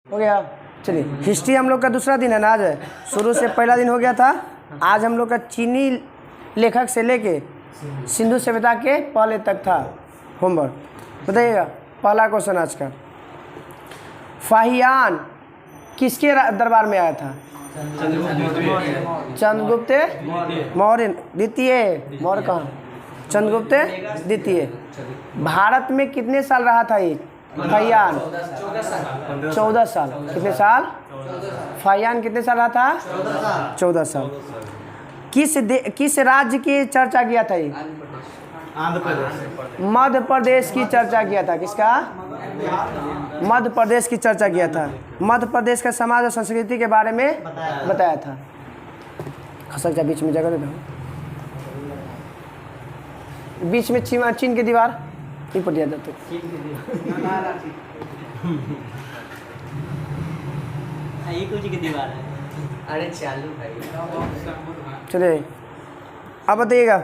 हो गया। चलिए, हिस्ट्री हम लोग का दूसरा दिन है ना आज। शुरू से पहला दिन हो गया था। आज हम लोग का चीनी लेखक से लेके सिंधु सभ्यता के पहले तक था होमवर्क। बताइएगा पहला क्वेश्चन आज का, फाहियान किसके दरबार में आया था? चंद्रगुप्त मौर्य द्वितीय। मौर्य कहाँ? चंद्रगुप्त द्वितीय। भारत में कितने साल रहा था ये फाहियान? 14 साल। कितने साल? फाहियान कितने साल रहा था? 14 साल। किस राज्य की चर्चा किया था ये? आंध्र प्रदेश। मध्य प्रदेश की चर्चा किया था। किसका? मध्य प्रदेश की चर्चा किया था। मध्य प्रदेश का समाज और संस्कृति के बारे में बताया था। खसक जा बीच में जगह दे दो, बीच में चीन की दीवार नहीं पड़ जाता तो ये कुछ की दीवार है। अरे चालू भाई। चलिए अब बताइएगा,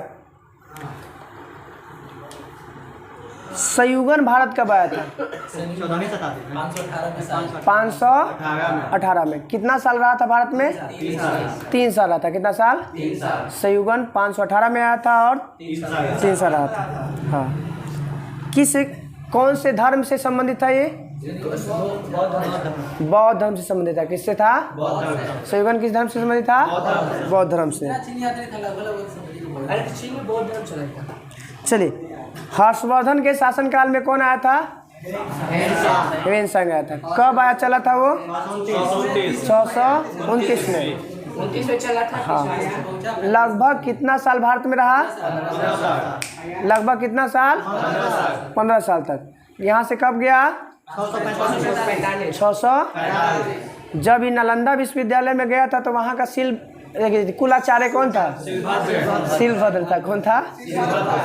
संयुगन भारत कब आया था? 14वीं शताब्दी में 518 में। कितना साल रहा था भारत में? 3 साल रहा था। कितना साल? संयुगन 518 में आया था और 3 साल रहा था। हाँ, कौन से धर्म से संबंधित था ये? बौद्ध धर्म से संबंधित था। किससे था? संयुगन किस धर्म से संबंधित था? बौद्ध धर्म से। चलिए, हर्षवर्धन के शासनकाल में कौन आया था? ह्वेनसांग आया था। कब आया चला था वो? 629 में चला था। हाँ। लगभग कितना साल भारत में रहा? लगभग कितना साल? 15 साल तक। यहाँ से कब गया? 600। जब ये नालंदा विश्वविद्यालय में गया था तो वहाँ का कुलाचार्य कौन था? शिलभद्र था। कौन था?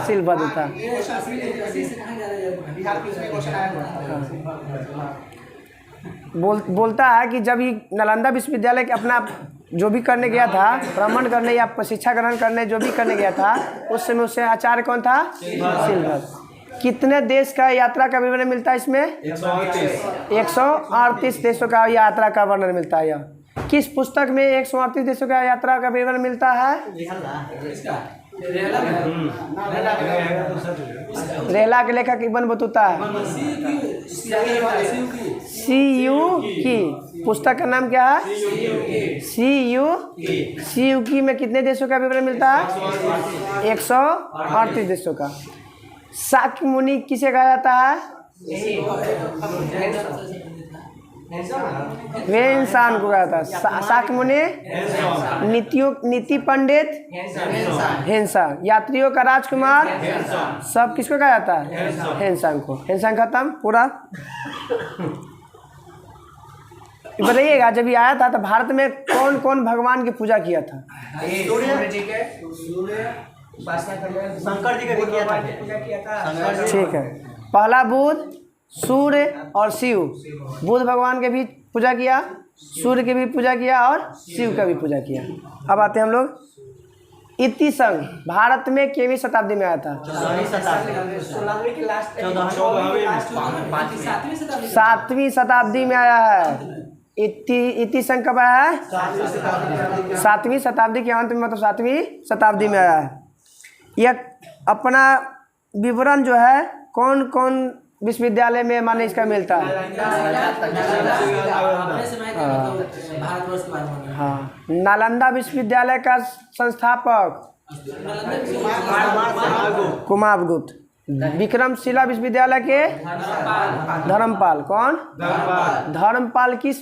शिलभद्र था। बोलता है कि जब ये नालंदा विश्वविद्यालय के अपना जो भी करने गया था, भ्रमण करने या शिक्षा ग्रहण करने जो भी करने गया था, उस समय उससे आचार्य कौन था? शिलभद्र। कितने देश का यात्रा का विवरण मिलता है इसमें? 138 देशों का यात्रा का वर्णन मिलता है। यह किस पुस्तक में 138 देशों का यात्रा का विवरण मिलता है? रेला के लेखक इब्न बतूता है। CU की पुस्तक का नाम क्या है? CU की में कितने देशों का विवरण मिलता है? 138 देशों का। शाक्य मुनि किसे कहा जाता है? ह्वेनसांग को कहा जाता है। शाक्य मुनि। नीति पंडित ह्वेनसांग। यात्रियों का राजकुमार सब किसको कहा जाता है? ह्वेनसांग को। ह्वेनसांग खत्म पूरा। बताइएगा, जब ये आया था तो भारत में कौन कौन भगवान की पूजा किया था? शंकर जी का भी किया था। ठीक है। पहला बुध, सूर्य और शिव। बुध भगवान के भी पूजा किया, सूर्य की भी पूजा किया और शिव का भी पूजा किया। अब आते हैं हम लोग इति संघ भारत में कितवीं शताब्दी में आया था? 7वीं शताब्दी में आया है। इति संघ कब आया है? 7वीं शताब्दी के अंत में, मतलब 7वीं शताब्दी में आया है। यह अपना विवरण जो है कौन कौन विश्वविद्यालय में माने इसका मिलता है? हाँ, नालंदा विश्वविद्यालय का संस्थापक कुमारगुप्त। विक्रमशिला विश्वविद्यालय के धर्मपाल। कौन? धर्मपाल किस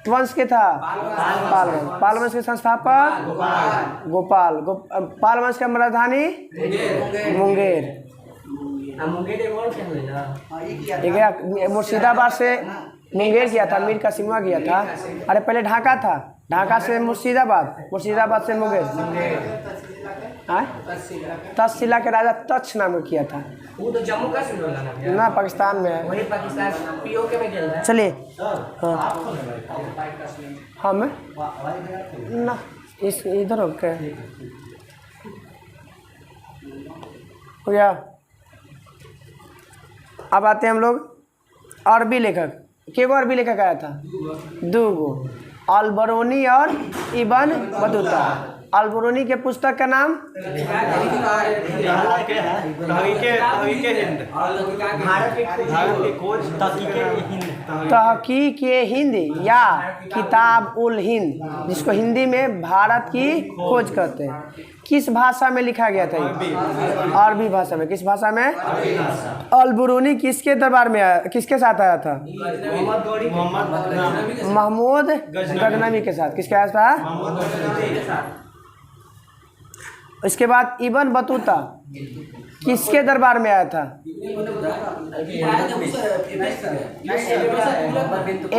वंश के था? पाल वंश के संस्थापक गोपाल। पाल वंश का राजधानी मुंगेर। मुर्शिदाबाद से मुंगेर किया था, मीर कासिम किया था। अरे पहले ढाका था, ढाका से मुर्शिदाबाद, मुर्शिदाबाद से मुंगेर। तक्षशिला के राजा तक्ष नाम किया था। वो तो जम्मू कश्मीर ना, पाकिस्तान में है। वही पाकिस्तान POK में खेल रहा है। चलिए, हम ना इस इधर हो गया। अब आते हैं हम लोग अरबी लेखक के गो अरबी लेखक आया था? 2 गो, अल-बरूनी और इब्न बतूता। अल-बरूनी के पुस्तक का नाम? तहकीक-ए-हिंद या किताब-उल-हिंद, जिसको हिंदी में भारत की खोज कहते हैं। किस भाषा में लिखा गया था ये? अरबी भाषा में। किस भाषा में? अल-बरूनी किसके दरबार में आया, किसके साथ आया था? महमूद गजनवी के साथ। किसके साथ था? इसके बाद इब्न बतूता किसके दरबार में आया था?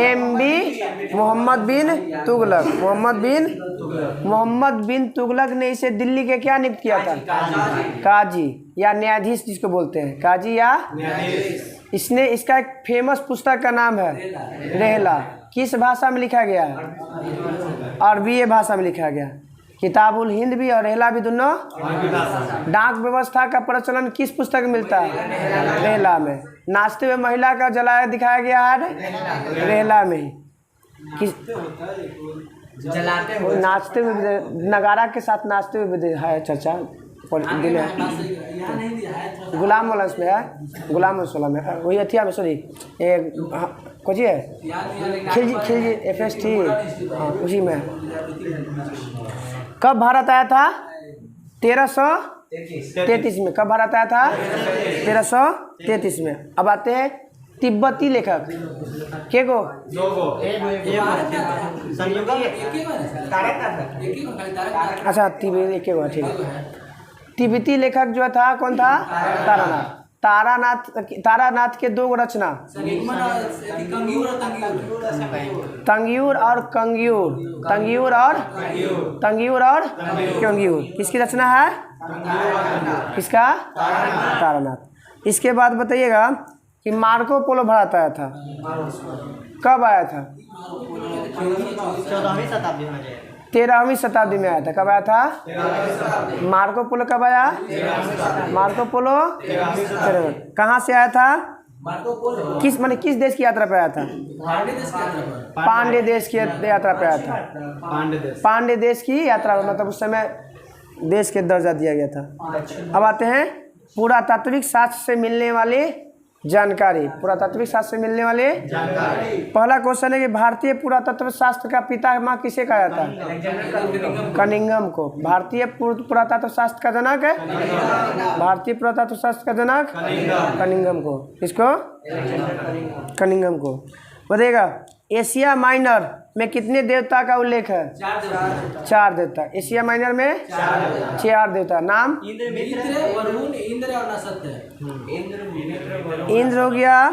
MB मोहम्मद बिन तुगलक। मोहम्मद बिन तुगलक ने इसे दिल्ली के क्या नियुक्त किया था? काजी या न्यायाधीश जिसको बोलते हैं, काजी या इसने इसका एक फेमस पुस्तक का नाम है रेहला। किस भाषा में लिखा गया है? अरबी भाषा में लिखा गया। किताबुल हिंद भी और रेहला भी दोनों। डाक व्यवस्था का प्रचलन किस पुस्तक में मिलता है? रेहला में। नाचते हुए महिला का जलाया दिखाया गया है रेहला में ही। किस जलाते हुए नाचते हुए, नगारा के साथ नाचते हुए भी है चर्चा दिले। गुलाम वाला इसमें है, गुलाम वाला में वही अथिया में, सॉरी कोची है खिलजी FST, हाँ उसी में। कब भारत आया था? 1333 में। कब भारत आया था? 1333 में। अब आते हैं तिब्बती लेखक के गो? अच्छा एक गो, ठीक है। तिब्बती लेखक जो था कौन था? तारानाथ के 2 रचना, तंगियूर और कंगियूर। किसकी रचना है? किसका? तारानाथ। इसके बाद बताइएगा कि मार्को पोलो भारत आया था, कब आया था? 13वीं शताब्दी में आया था। कब आया था? मार्को पोलो कब आया? मार्को पोलो कहाँ से आया था? किस देश की यात्रा पे आया था? पांड्य देश की यात्रा पे आया था। पांड्य देश की यात्रा, मतलब उस समय देश के दर्जा दिया गया था। अब आते हैं पुरातात्विक शास्त्र से मिलने वाले जानकारी। पुरातात्विक शास्त्र से मिलने वाले पहला क्वेश्चन है कि भारतीय पुरातत्व शास्त्र का पितामह किसे कहा जाता है? कनिंघम को। भारतीय पुरातत्व शास्त्र का जनक है, भारतीय पुरातत्व शास्त्र का जनक कनिंघम को। किसको? कनिंघम को। बताइएगा एशिया माइनर में कितने देवता का उल्लेख है? 4 देवता। एशिया माइनर में 4 देवता। नाम? इंद्र हो गया,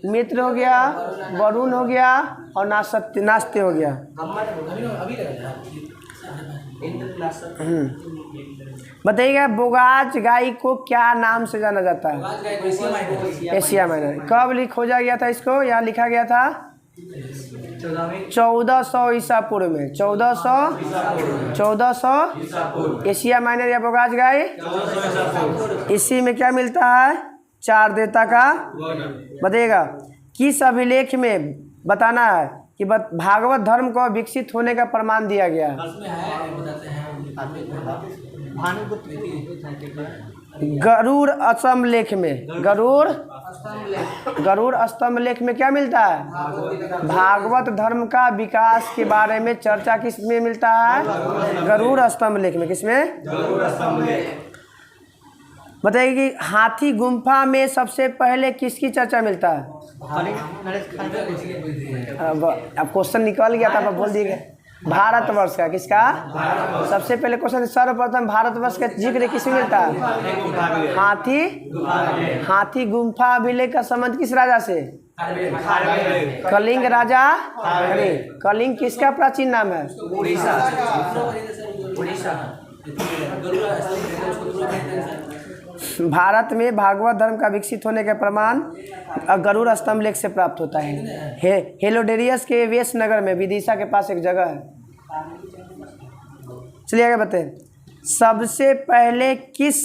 मित्र हो गया, वरुण हो गया और नास्ते हो गया। बताइएगा बोगाज गाय को क्या नाम से जाना जाता है? Asia minor. कब खोजा गया था इसको? यहाँ लिखा गया था 1400 ईसा पूर्व में। 1400 एशिया माइनर या बोगाज गाय। इसी में क्या मिलता है? 4 देवता का। बताइएगा किस अभिलेख में बताना है कि भागवत धर्म को विकसित होने का प्रमाण दिया गया है? गरुड़ स्तंभ लेख में। गरुड़ स्तंभ लेख में क्या मिलता है? भागवत धर्म का विकास के बारे में चर्चा किस में मिलता है? गरुड़ स्तंभ लेख में। किसमें? बताइए कि हाथी गुम्फा में सबसे पहले किसकी चर्चा मिलता है? अब क्वेश्चन निकल गया था, अब बोल दिए गए। भारतवर्ष का। किसका? सबसे पहले क्वेश्चन सर्वप्रथम भारतवर्ष का जिक्र किसमें मिलता है? हाथी गुम्फा अभिलेख का संबंध किस राजा से? कलिंग राजा। कलिंग किसका प्राचीन नाम है? भारत में भागवत धर्म का विकसित होने का प्रमाण गरुड़ स्तंभ लेख से प्राप्त होता है। हेलोडेरियस के वेश नगर में विदिशा के पास एक जगह है। चलिए आगे बताएं। सबसे पहले किस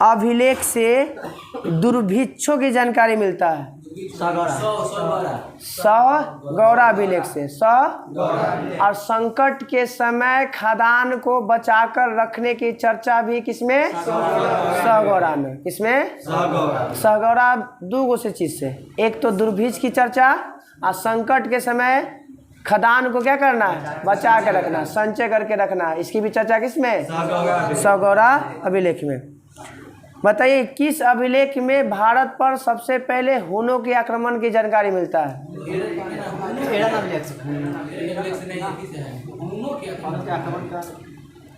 अभिलेख से दुर्भिक्षों की जानकारी मिलता है? सगौरा अभिलेख से और संकट के समय खदान को बचाकर रखने की चर्चा भी किसमें? सगौरा में। किसमें? सगौरा दो गो से चीज से, एक तो दुर्भिक्ष की चर्चा और संकट के समय खदान को क्या करना है? बचा के रखना, संचय करके रखना। इसकी भी चर्चा किसमें? सगौरा अभिलेख में। बताइए किस अभिलेख में भारत पर सबसे पहले हुनों के आक्रमण की जानकारी मिलता है?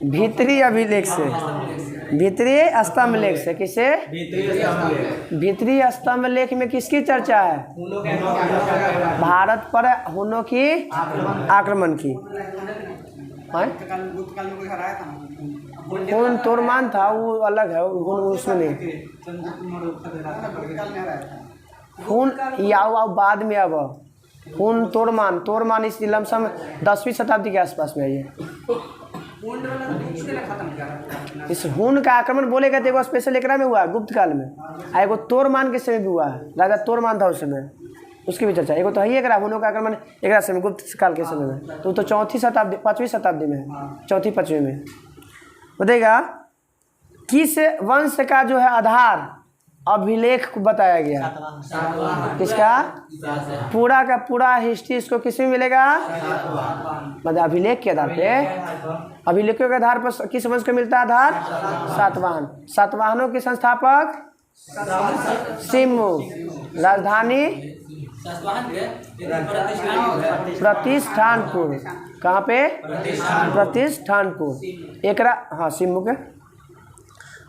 भीतरी अभिलेख से, भीतरी स्तंभ लेख से। किसे? भीतरी स्तंभ लेख में किसकी चर्चा है? भारत पर हुनों की आक्रमण की। हुन तोरमान था, वो अलग है, हुन उसमें नहीं। हुन या बाद में अब हुन तोरमान इस लमसम 10वीं शताब्दी के आसपास में है ये। इस हुन का आक्रमण बोलेगा तो एगो स्पेशल एकरा में हुआ गुप्त काल में, आ एगो तोरमान के समय भी हुआ है, राजा तोरमान था उस समय, उसकी भी चर्चा। एगो तो है एकरा हुनों का आक्रमण एकरा समय गुप्त काल के समय में, तो 4वीं शताब्दी 5वीं शताब्दी में है, 4वीं 5वीं में। बताइएगा किस वंश का जो है आधार अभिलेख को बताया गया? किसका? पूरा का पूरा हिस्ट्री इसको किस में मिलेगा? मतलब अभिलेख के आधार पे, अभिलेखों के आधार पर किस वंश को मिलता है आधार? सातवाहन। सातवाहनों के संस्थापक सिम्मू, राजधानी प्रतिष्ठानपुर। कहाँ पे? प्रतिष्ठानपुर। एकरा हाँ सिम्मू के।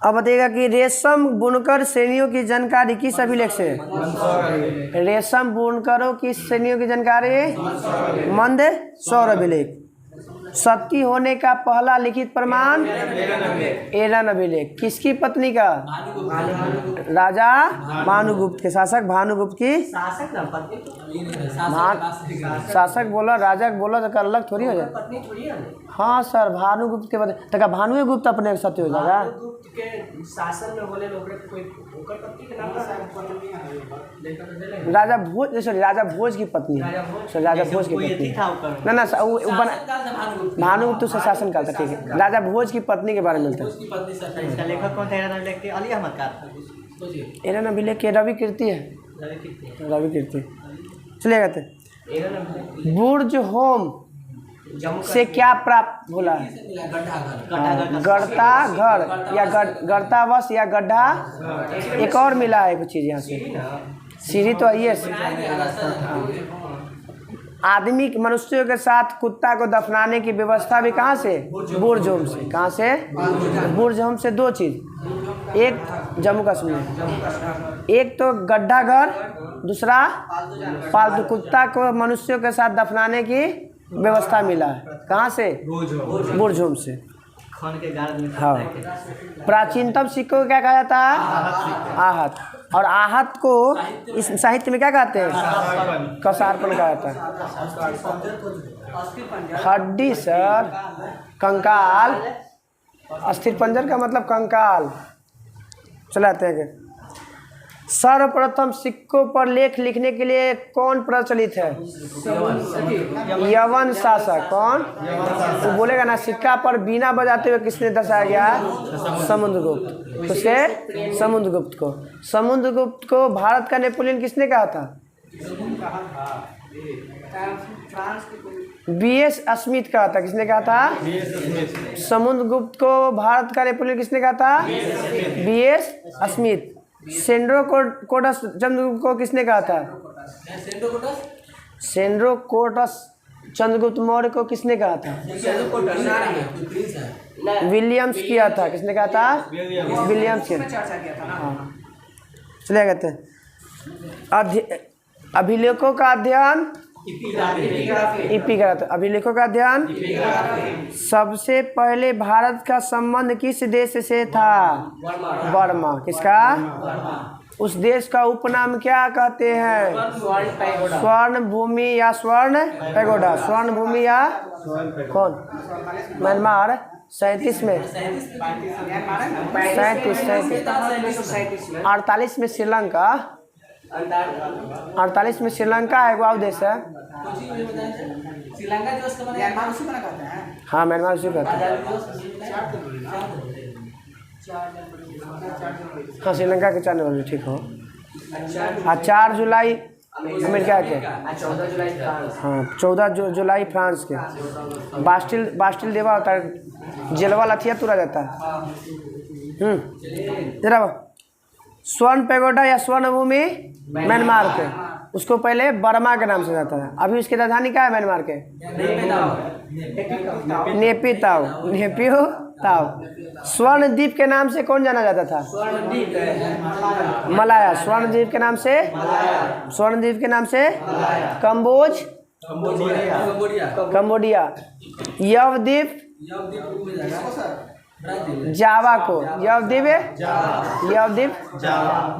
अब बताइएगा कि रेशम बुनकर श्रेणियों की जानकारी किस अभिलेख से? रेशम बुनकरों की श्रेणियों की जानकारी मंदसौर अभिलेख। सती होने का पहला लिखित प्रमाण एरन अभिलेख। किसकी पत्नी का? राजा भानुगुप्त के, शासक भानुगुप्त की। शासक बोला, राजा बोला तो अलग थोड़ी हो जाए। हाँ सर, भानुगुप्त के बाद तक भानुए गुप्त अपने सत्य हो जाएगा। शासन में बोले राजा भोज, सॉरी राजा भोज की पत्नी, राजा भोज की पत्नी ना भानुगुप्त से शासन करता। ठीक है, राजा भोज की पत्नी के बारे में मिलता है। लेखक कौन था? अली अहमद का। एरन अभिलेख के रवि कीर्ति है, रवि कीर्ति। चलिएगा तो बुर्ज होम से क्या प्राप्त होला? गढ़ता घर या गढ़तावश या गड्ढा। एक और मिला है कुछ चीज़ यहाँ से, सीढ़ी तो आइए। आदमी मनुष्यों के साथ कुत्ता को दफनाने की व्यवस्था भी कहाँ से? बुर्ज होम से। कहाँ से? बुर्ज होम से। दो चीज़, एक जम्मू कश्मीर, एक तो गड्ढा घर, दूसरा पालतू कुत्ता को मनुष्यों के साथ दफनाने की व्यवस्था मिला है। कहाँ से? बुर्ज होम से। हाँ, प्राचीनतम सिक्कों को क्या कहा जाता है? आहत। और आहत को इस साहित्य में क्या कहते हैं? कसारपन कहा जाता है। हड्डी सर, कंकाल। अस्थिर पंजर का मतलब कंकाल। चलाते हैं कि सर्वप्रथम सिक्कों पर लेख लिखने के लिए कौन प्रचलित है? यवन शासक। कौन? तो बोलेगा ना, सिक्का पर बीना बजाते हुए किसने दर्शाया गया है? समुद्रगुप्त। उसके समुद्रगुप्त को। समुद्रगुप्त को भारत का नेपोलियन किसने कहा था? B.S. स्मिथ कहा था। किसने कहा था? समुद्रगुप्त को भारत का नेपोलियन किसने कहा था? B.S. स्मिथ। सेंड्रोकोटस चंद्रगुप्त को किसने कहा था? सेंड्रोकोटस चंद्रगुप्त मौर्य को किसने कहा था? विलियम्स किया था। किसने कहा था? विलियम्स किया। हाँ, चलिए कहते हैं अभिलेखों का अध्ययन ईपी करा था। अभिलेखों का अध्ययन। सबसे पहले भारत का संबंध किस देश से था? बर्मा। किसका? उस देश का उपनाम क्या कहते हैं? स्वर्ण भूमि या स्वर्ण पैगोडा। स्वर्ण भूमि या कौन? म्यांमार 37 में, 37 48 में श्रीलंका 48 में श्रीलंका है, एगो और देश है। श्रीलंका जो उसका म्यांमार उसी को ना कहते हैं। हाँ म्यांमार उसी कहते हैं। हाँ श्रीलंका के 4 नवंबर ठीक हो। हाँ 4 जुलाई अमेरिका के। 14 जुलाई फ्रांस। हाँ 14 जुलाई फ्रांस के। बास्टिल देवा होता है, जेलवा लठिया तुरा जाता है। जरा स्वर्ण पैगोडा या स्वर्ण भूमि म्यांमार के, उसको पहले बर्मा के नाम से जाता था। अभी उसकी राजधानी क्या है म्यांमार के? नेपियो ताओ। स्वर्ण द्वीप के नाम से कौन जाना जाता था? मलाया। स्वर्ण द्वीप के नाम से कंबोडिया। यवद्वीप जावा को यवद्वीप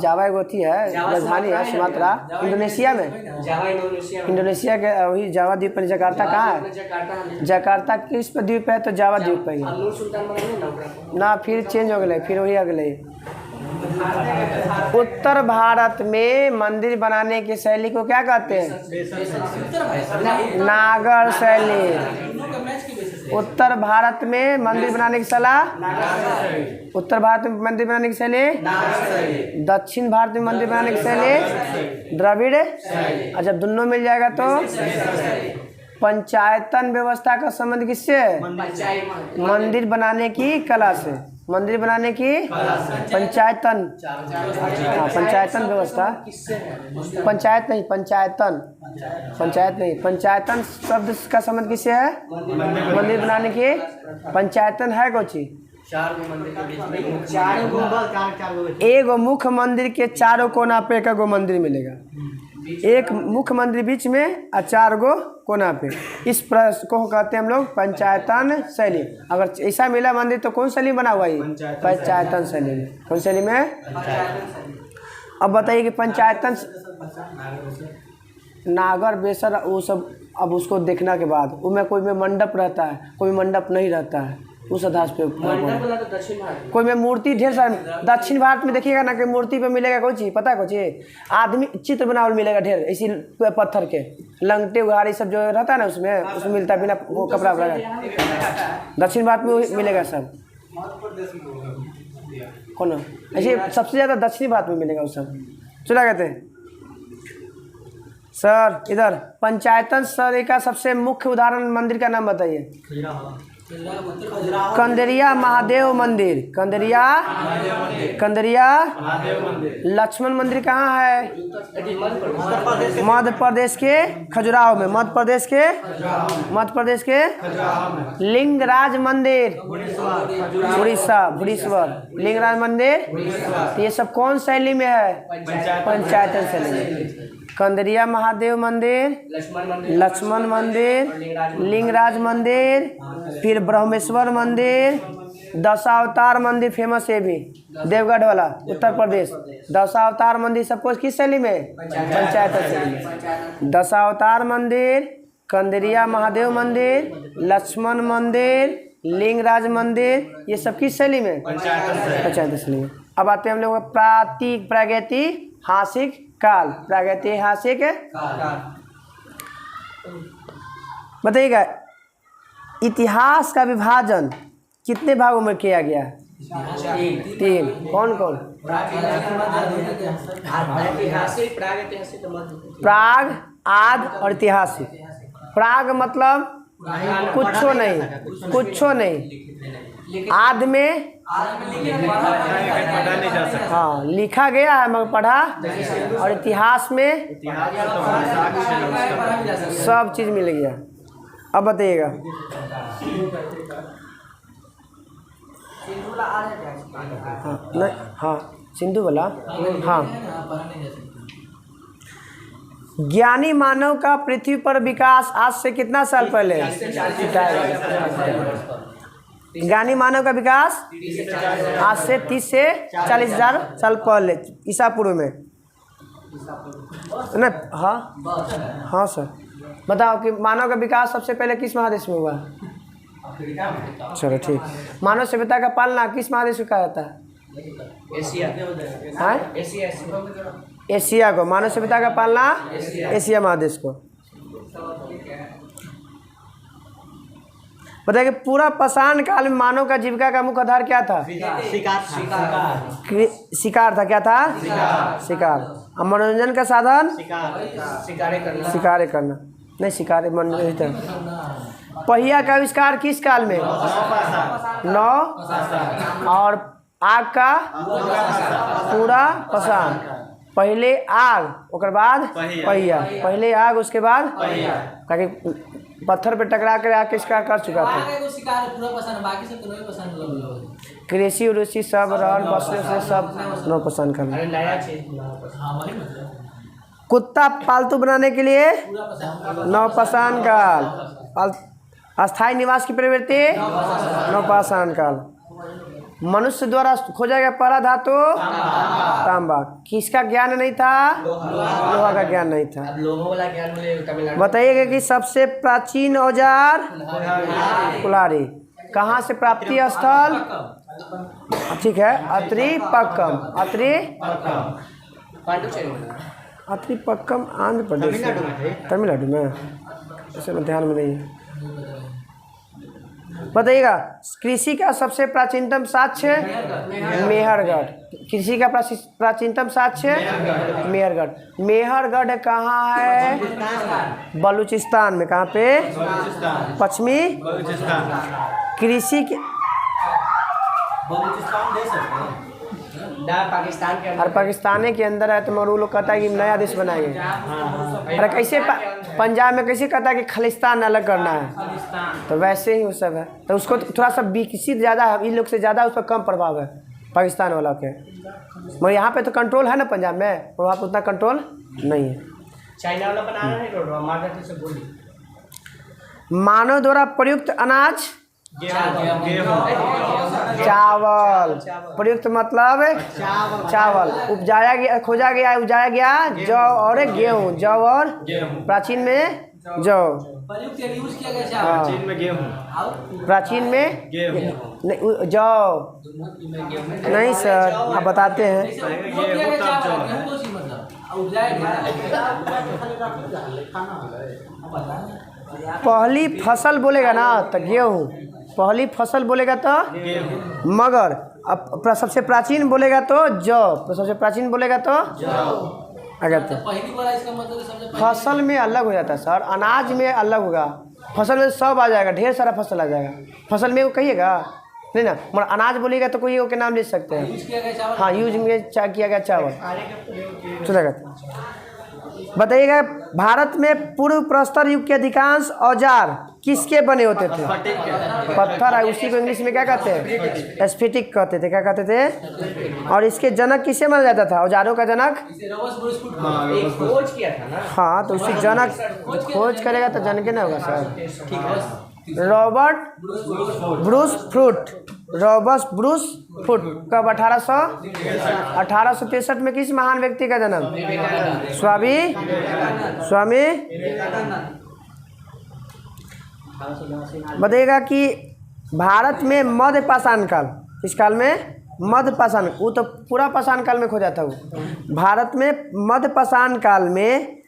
जावा एक होती है, राजधानी है सुमात्रा, इंडोनेशिया में। इंडोनेशिया के वही जावा द्वीप पर। जकार्ता कहाँ है? जकार्ता किस पर द्वीप है? तो जावा द्वीप पर ही ना, फिर चेंज हो गए, फिर वही अगले। उत्तर भारत में मंदिर बनाने की शैली को क्या कहते हैं? नागर शैली। उत्तर भारत में मंदिर बनाने की उत्तर भारत में मंदिर बनाने की शैली, दक्षिण भारत में मंदिर बनाने की शैली द्रविड़। और जब दोनों मिल जाएगा तो पंचायतन व्यवस्था का संबंध किससे है? मंदिर बनाने की कला से। मंदिर बनाने की पंचायतन, हाँ पंचायतन व्यवस्था। पंचायत नहीं, पंचायतन शब्द का संबंध किससे है? मंदिर बनाने की। पंचायतन है कौन चीज? एक मुख्य मंदिर के चारों कोना पे एक गो मंदिर मिलेगा। एक मुख्य मंदिर बीच में और 4 गो कोना पे। इस प्रश्न को कहते हैं हम लोग पंचायतन शैली। अगर ऐसा मिला मंदिर तो कौन शैली बना हुआ है? पंचायतन शैली में। कौन शैली में? अब बताइए कि पंचायतन नागर बेसर वो सब, अब उसको देखने के बाद उनमें कोई में मंडप रहता है, कोई मंडप नहीं रहता है। उस आधार पे कोई में मूर्ति ढेर सारे। दक्षिण भारत में देखिएगा ना कि मूर्ति पे मिलेगा कोई चीज़, पता है कोई चीज़? आदमी चित्र बनावल मिलेगा ढेर, इसी पत्थर के लंगटे उघाड़ी सब जो रहता है ना उसमें मिलता है बिना वो कपड़ा वगैरह। दक्षिण भारत में मिलेगा सब। कौन ऐसे सबसे ज़्यादा दक्षिणी भारत में मिलेगा वो सब। चला कहते हैं सर इधर पंचायतन शैली का सबसे मुख्य उदाहरण मंदिर का नाम बताइए। कंदरिया महादेव मंदिर। कंदरिया लक्ष्मण मंदिर कहाँ है? मध्य प्रदेश के खजुराहो में। मध्य प्रदेश के लिंगराज मंदिर उड़ीसा, भुवनेश्वर। लिंगराज मंदिर ये सब कौन शैली में है? पंचायतन शैली में। कंदरिया महादेव मंदिर, लक्ष्मण मंदिर, लिंगराज मंदिर, फिर ब्रह्मेश्वर मंदिर, दशावतार मंदिर फेमस है भी, देवगढ़ वाला उत्तर प्रदेश। दशावतार मंदिर सबको किस शैली में? पंचायत शैली में। दशावतार मंदिर, कंदरिया महादेव मंदिर, लक्ष्मण मंदिर, लिंगराज मंदिर, ये सब किस शैली में? पंचायत शैली में। अब आते हैं हम लोग प्रागैतिहासिक काल। प्रागैतिहासिक बताइएगा, इतिहास का विभाजन कितने भागों में किया गया? 3। कौन कौन? प्राग, आद और ऐतिहासिक। प्राग मतलब कुछ नहीं। आद में हाँ लिखा गया है मगर पढ़ा, और इतिहास में सब चीज़ मिल गया। अब बताइएगा हाँ सिंधु वाला। हाँ ज्ञानी मानव का पृथ्वी पर विकास आज से कितना साल पहले? ज्ञानी मानव का विकास आज से 30 से 40 हज़ार साल पहले ईसा पूर्व में ना। हाँ सर बताओ कि मानव का विकास सबसे पहले किस महादेश में हुआ? चलो ठीक। मानव सभ्यता का पालना किस महादेश में कहा जाता है? एशिया को, मानव सभ्यता का पालना एशिया महादेश को। बताइए कि पूरा पाषाण काल में मानव का जीविका का मुख्य आधार क्या था? शिकार था। क्या था? शिकार। और मनोरंजन का साधन? शिकार करना। नहीं, शिकार मनोरंजन। पहिया का आविष्कार किस काल में? 9। और आग का? पूरा पाषाण। पहले आग ओकर बाद पहिया। पहले आग उसके बाद ताकि पत्थर पे टकरा कर आग शिकार कर चुका था। कृषि उसी सब रहन बसने से सब नौ पसंद करना। कुत्ता पालतू बनाने के लिए नवपाषाण काल। अस्थायी निवास की प्रवृत्ति नवपाषाण काल। मनुष्य द्वारा खोजा गया पहला धातु तांबा। किसका ज्ञान नहीं था? लोहा का ज्ञान नहीं था। बताइएगा कि सबसे प्राचीन औजार? कुल्हाड़ी। कहाँ से प्राप्ति स्थल? ठीक है, अत्रिपक्कम। अत्रिपक्कम आंध्र प्रदेश, तमिलनाडु में, इसे ध्यान में नहीं है। बताइएगा कृषि का सबसे प्राचीनतम साक्ष्य? मेहरगढ़। कृषि का प्राचीनतम साक्ष्य? मेहरगढ़। मेहरगढ़ कहाँ है? बलूचिस्तान में। कहाँ पे? पश्चिमी कृषि के पाकिस्तान के और पाकिस्तान के अंदर है तो मगर वो लोग कहता है कि नया देश बनाएंगे। अरे कैसे पंजाब में कैसे कहता है कि खालिस्तान अलग करना है, तो वैसे ही वो सब है। तो उसको थोड़ा सा विकसित ज़्यादा है, इन लोग से ज़्यादा उस पर कम प्रभाव है पाकिस्तान वाला के। मगर यहाँ पे तो कंट्रोल है ना पंजाब में, और वहाँ पर उतना कंट्रोल नहीं है। चाइना वाला बना रहा है। मानव द्वारा प्रयुक्त अनाज? चावल। प्रयुक्त मतलब चावल। उपजाया गया, खोजा गया, उपजाया गया जौ और गेहूँ। जौ और प्राचीन में जौ। प्राचीन में गेहूँ। प्राचीन में जौ नहीं सर, आप बताते हैं। पहली फसल बोलेगा ना तो गेहूँ, पहली फसल बोलेगा तो मगर अब सबसे प्राचीन बोलेगा तो जौ, सबसे प्राचीन बोलेगा तो अगर तो फसल में अलग हो जाता है सर, अनाज में अलग होगा। फसल में सब आ जाएगा, ढेर सारा फसल आ जाएगा। फसल में वो कहिएगा नहीं ना, मगर अनाज बोलिएगा तो कोई के नाम ले सकते हैं। हाँ, यूज में किया गया चावल सुनेगा। बताइएगा भारत में पूर्व प्रस्तर युग के अधिकांश औजार किसके बने होते थे? पत्थर है, उसी को इंग्लिश में क्या कहते हैं? स्फटिक कहते थे। क्या कहते थे? और इसके जनक किसे माना जाता था? औजारों का जनक? खोज किया था ना। हाँ, तो उसी जनक खोज करेगा तो जनक ना होगा sir. Robert Bruce fruit. Robert Bruce fruit कब? 1863 में। किस महान व्यक्ति का जन्म? स्वामी। बताइएगा कि भारत में मध्य पाषाण काल, इस काल में मध्य पाषाण, वो तो पूरा पाषाण काल में खोजा था वो। भारत में मध्य पाषाण काल में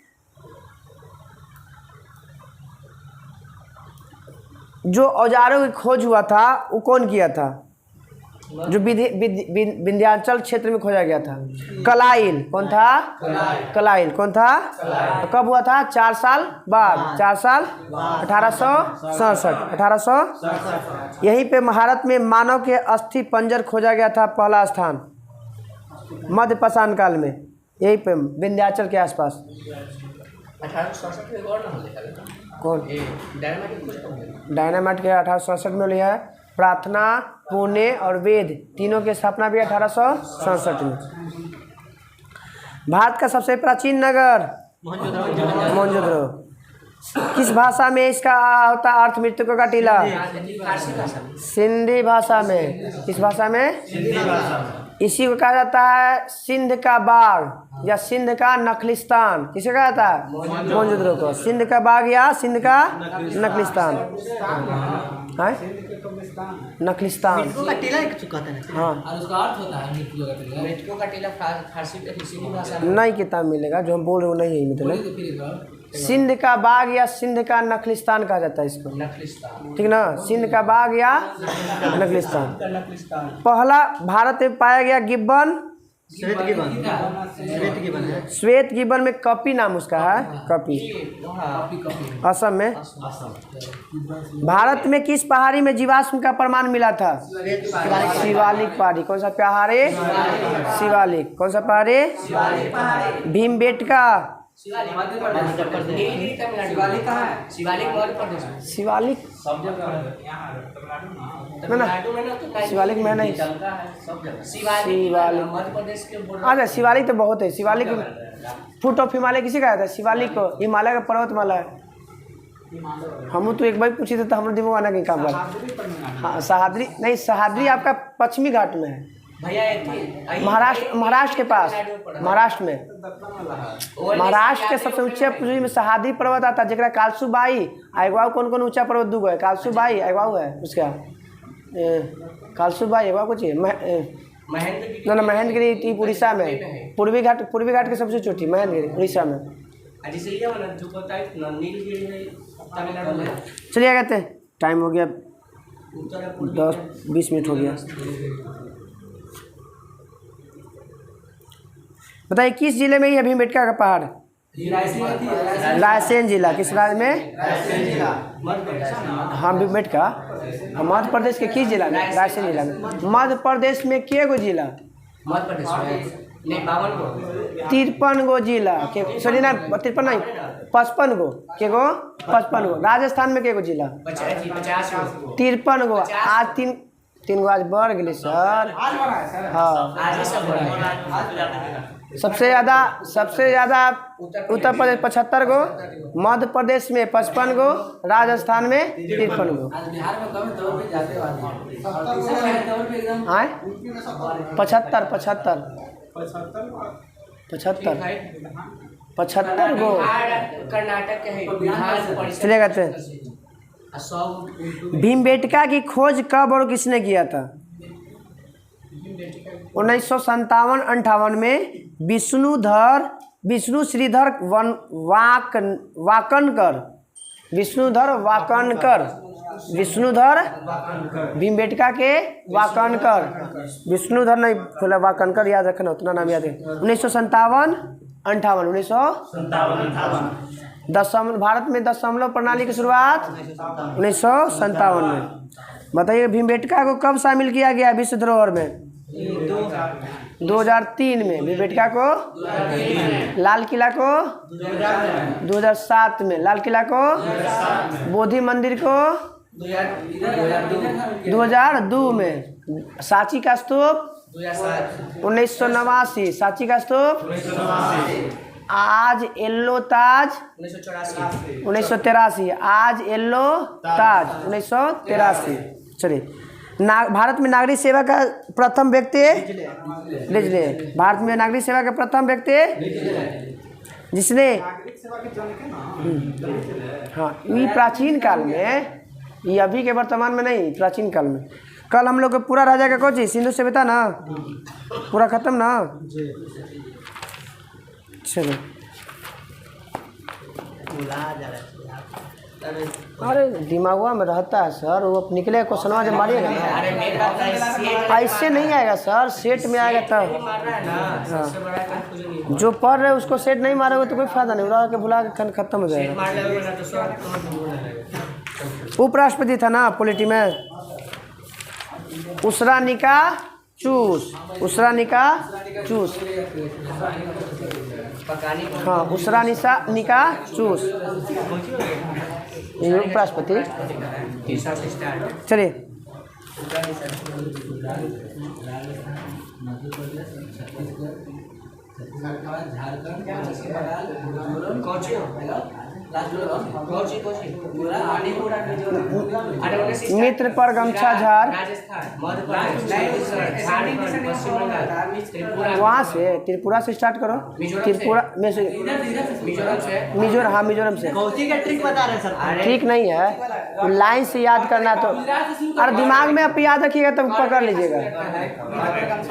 जो औजारों की खोज हुआ था वो कौन किया था? जो विंध्याचल क्षेत्र में खोजा गया था। कलाइल। कौन था? कलाइल। कौन था? तो कब हुआ था? 4 साल बाद। 4 साल 1867। यहीं पे भारत में मानव के अस्थि पंजर खोजा गया था, पहला स्थान मध्य पाषाण काल में, यहीं पे विंध्याचल के आसपास। 1867 कौन? डायनामाइट के 1867 में लिया है। प्रार्थना, पुणे और वेद तीनों की स्थापना भी 1867 में। भारत का सबसे प्राचीन नगर मोहनजोदड़ो। किस भाषा में इसका होता अर्थ मृतकों का टीला? फारसी भाषा में। सिंधी भाषा में। किस भाषा में? इसी को कहा जाता है सिंध का बाग या सिंध का नखलिस्तान। किसे कहा जाता है? मोहनजोदड़ो को। सिंध का बाग या सिंध का नखलिस्तान है? नखलिस्तान। का टीला एक चुका था ना। हाँ, और उसका अर्थ होता है मृतकों का टीला फारसी सिंधी भाषा में। नहीं किताब मिलेगा जो हम बोल रहे हो, नहीं है मतलब। सिंध का बाग या सिंध का नखलिस्तान कहा जाता है इसको, नखलिस्तान। ठीक ना? सिंध का बाग या नखलिस्तान। नखलिस्तान। पहला भारत में पाया गया गिब्बन। श्वेत गिबन है। श्वेत गिब्बन में कपी नाम उसका है, कपी। असम में। भारत में किस पहाड़ी में जीवाश्म का प्रमाण मिला था? शिवालिक पहाड़ी। कौन सा पहाड़ी? शिवालिक। कौन सा पहाड़ी? भीमबेटका। शिवालिक मध्य प्रदेश में। शिवालिक ना ना, शिवालिक में नहीं। शिवालिक मध्य प्रदेश के अच्छा, शिवालिक तो बहुत है। शिवालिक फुट ऑफ हिमालय किसी का है? शिवालिक को हिमालय का पर्वतमाला है। हम तो एक बार पूछे थे तो हमारे दिमाग आना कहीं काम कर। हाँ, सह्याद्री नहीं, सह्याद्री आपका पश्चिमी घाट में है, महाराष्ट्र के पास। महाराष्ट्र में, महाराष्ट्र के सबसे ऊंचे में सह्याद्री पर्वत आता है, जरा कालसूबाई आगवाऊ। कौन कौन ऊंचा पर्वत दूगो है? कालसूबाई आगवाऊ है उसका, कालसूबाई आगवाऊ कुछ ना ना, महेंद्रगिरी उड़ीसा में। पूर्वी घाट की सबसे चोटी महेंद्रगिरी उड़ीसा में। चलिए कहते हैं, टाइम हो गया, 10-20 मिनट हो गया। बताइए किस जिले में ये भीमबेटका का पहाड़? रायसेन जिला। किस राज्य में? हाँ, भीमबेटका मध्य प्रदेश के किस जिला में? रायसेन जिला में। मध्य प्रदेश में के गो जिला? मध्य प्रदेश में 53 गो जिला के, सॉरी ना 53 नहीं, 55 गो के गो, 55 गो। राजस्थान में के गो जिला? 53 गो। आज तीन गो आज बढ़ गए सर। हाँ, सबसे ज़्यादा उत्तर प्रदेश 75 गो, मध्य प्रदेश में 55 गो, राजस्थान में 53 गो। आए 75 गो। कर्नाटक के है। चलिए कहते हैं, भीमबेटका की खोज कब और किसने किया था? 1957-58 में विष्णु श्रीधर विष्णुधर भीमबेटका के वाकनकर। विष्णुधर नहीं बोला, वाकनकर याद रखना, उतना नाम याद है। 1957-58 भारत में दशमलव प्रणाली की शुरुआत 1957 में। बताइए भीमबेटका को कब शामिल किया गया विश्व धरोहर में? 2003 में। भीमबेटका को, लाल किला को 2007 में, लाल किला को, बोधि मंदिर को 2002 में, सांची का स्तूप 1989, सांची का स्तूप। आज येल्लो ताज 1983, आज येल्लो ताज 1983। चलिए, भारत में नागरिक सेवा का प्रथम व्यक्ति लीजिए, भारत में नागरिक सेवा का प्रथम व्यक्ति जिसने, हाँ, ये प्राचीन काल में, ये अभी के वर्तमान में नहीं, प्राचीन काल में। कल हम लोग को पूरा राजा का कोची सिंधु सभ्यता ना पूरा खत्म ना। चलो, अरे दिमागवा में रहता है सर, वो निकले क्वेश्चनवा जब मारिएगा ना, ऐसे नहीं आएगा सर, सेट में आएगा तब। हाँ, जो पढ़ रहे उसको सेट नहीं मारोगे तो कोई फायदा नहीं, उड़ा के भुला के खत्म हो जाएगा। उपराष्ट्रपति था ना पॉलिटी में, उसरानिका चूस। हाँ, उसरानिका चूस, उपराष्ट्रपति। चलिए, मित्र पर गमछा झाड़, वहाँ से त्रिपुरा से स्टार्ट करो। त्रिपुरा में से मिजोरम, हाँ मिजोरम से। कौची का ट्रिक बता रहे हैं सर? ठीक नहीं है, लाइन से याद करना तो, अरे दिमाग में आप याद रखिएगा तब पकड़ लीजिएगा।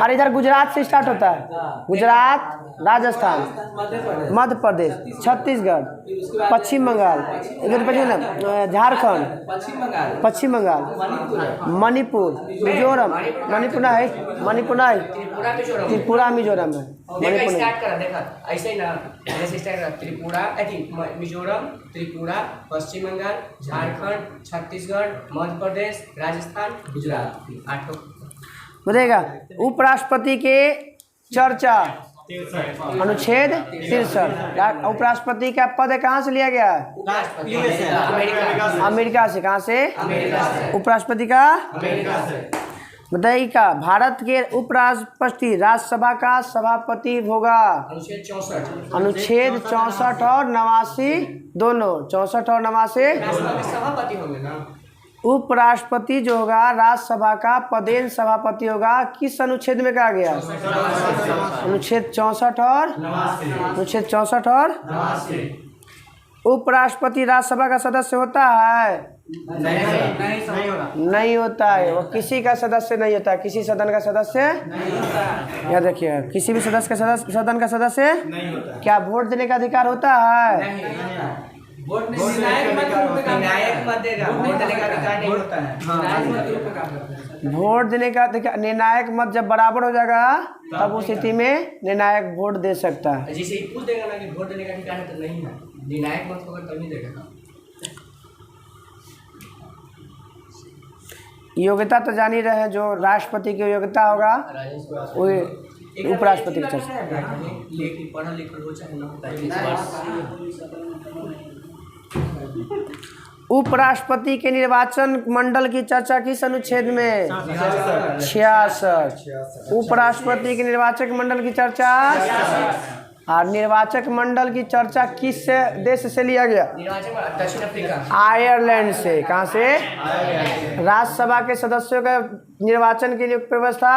अरे इधर गुजरात से स्टार्ट होता है, गुजरात, राजस्थान, मध्य प्रदेश, छत्तीसगढ़, पश्चिम बंगाल, इधर पश्चिम ना, झारखंड, पश्चिम बंगाल, मणिपुर, मिजोरम, मणिपुर ना है, मणिपुर ना है, त्रिपुरा मिजोरम है, मणिपुर नहीं। स्टार्ट करा देखा ऐसे ही ना, जैसे स्टार्ट करा त्रिपुरा, मिजोरम, त्रिपुरा, पश्चिम बंगाल, झारखंड, छत्तीसगढ़, मध्य प्रदेश, राजस्थान, गुजरात, 8 बताइएगा। उपराष्ट्रपति के चर्चा अनुच्छेद 63। उपराष्ट्रपति का पद कहाँ से लिया गया है? अमेरिका से। कहाँ से? उपराष्ट्रपति का बताइएगा। भारत के उपराष्ट्रपति राज्यसभा का सभापति होगा। अनुच्छेद 64 और 89 दोनों, 64 और 89 सभापति होंगे ना। उपराष्ट्रपति जो होगा राज्यसभा का पदेन सभापति होगा। किस अनुच्छेद में कहा गया? अनुच्छेद 64 और अनुच्छेद 64 और उपराष्ट्रपति राज्यसभा का सदस्य होता है? नहीं होता है। वो किसी का सदस्य नहीं होता, किसी सदन का सदस्य याद रखिए, किसी भी सदस्य का सदन का सदस्य क्या वोट देने का अधिकार होता है? वोट निर्णायक मत देगा, वोट देने का अधिकार नहीं होता है। वोट देने का अधिकार, निर्णायक मत जब बराबर हो जाएगा तब उस स्थिति में निर्णायक वोट दे सकता है। जैसे ही पूछ देगा ना कि वोट देने का अधिकार है तो नहीं है, निर्णायक मत होगा तभी देगा। योग्यता तो जान ही रहे हैं, जो राष्ट्रपति की योग्यता होगा वही उपराष्ट्रपति की चर्चा। लेकिन पढ़ा लिखा हो चाहे ना होता है। उपराष्ट्रपति के निर्वाचन मंडल की चर्चा किस अनुच्छेद में? 66। उपराष्ट्रपति के निर्वाचक मंडल की चर्चा, और निर्वाचक मंडल की चर्चा किस देश से लिया गया? दक्षिण अफ्रीका, आयरलैंड से। कहाँ से? राज्यसभा के सदस्यों का निर्वाचन की नियुक्त व्यवस्था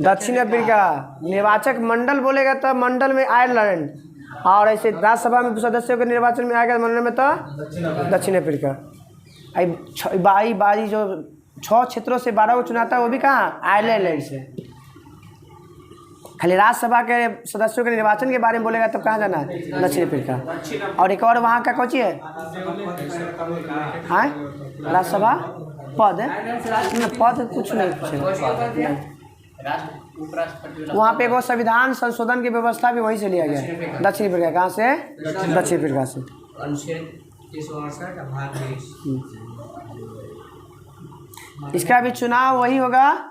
दक्षिण अफ्रीका। निर्वाचक मंडल बोलेगा तो मंडल में आयरलैंड, और ऐसे राज्यसभा में सदस्यों के निर्वाचन में आएगा मंडल में तो दक्षिण अफ्रीका। बाई जो 6 क्षेत्रों से 12 को चुनाता है वो भी कहाँ? आयरलैंड से। खाली राज्यसभा के सदस्यों के निर्वाचन के बारे में बोलेगा तब कहाँ जाना है? दक्षिण अफ्रीका। और एक और वहाँ का कौची है? हाँ राज्यसभा पद है, पद कुछ नहीं पूछेगा। वहाँ पे वो संविधान संशोधन की व्यवस्था भी वहीं से लिया गया, दक्षिण अफ्रीका। कहाँ से? दक्षिण अफ्रीका से। इसका भी चुनाव वही होगा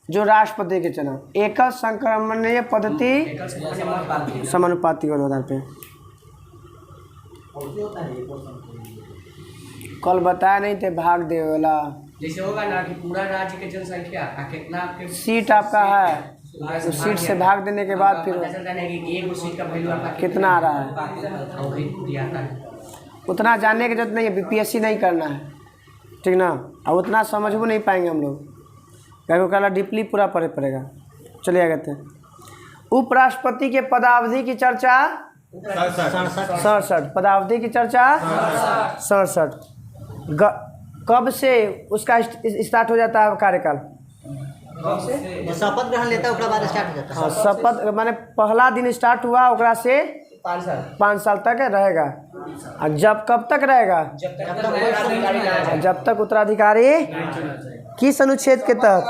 जो राष्ट्रपति के चुनाव, एकल संक्रमणीय पद्धति समानुपाती के आधार पे। कल बताया नहीं थे भाग दे वाला, जैसे होगा ना कि पूरा राज्य की जनसंख्या कितना आपके सीट आपका है, तो सीट से भाग देने के बाद फिर एक सीट का वैल्यू आपका कितना आ रहा है उतना जानने की जरूरत नहीं है। बीपीएससी नहीं करना है, ठीक ना, और उतना समझ भी नहीं पाएंगे हम लोग, क्या कल डीपली पूरा पढ़े पड़ेगा। चलिए आगे थे। उपराष्ट्रपति के पदावधि की चर्चा 67। पदावधि की चर्चा 67। कब से उसका स्टार्ट हो जाता है कार्यकाल? शपथ ग्रहण लेता है उसके बाद स्टार्ट हो जाता है। हाँ, शपथ माने पहला दिन स्टार्ट हुआ ओकरा से 5 साल तक रहेगा। और जब कब तक रहेगा? जब तक उत्तराधिकारी किस अनुच्छेद के तहत?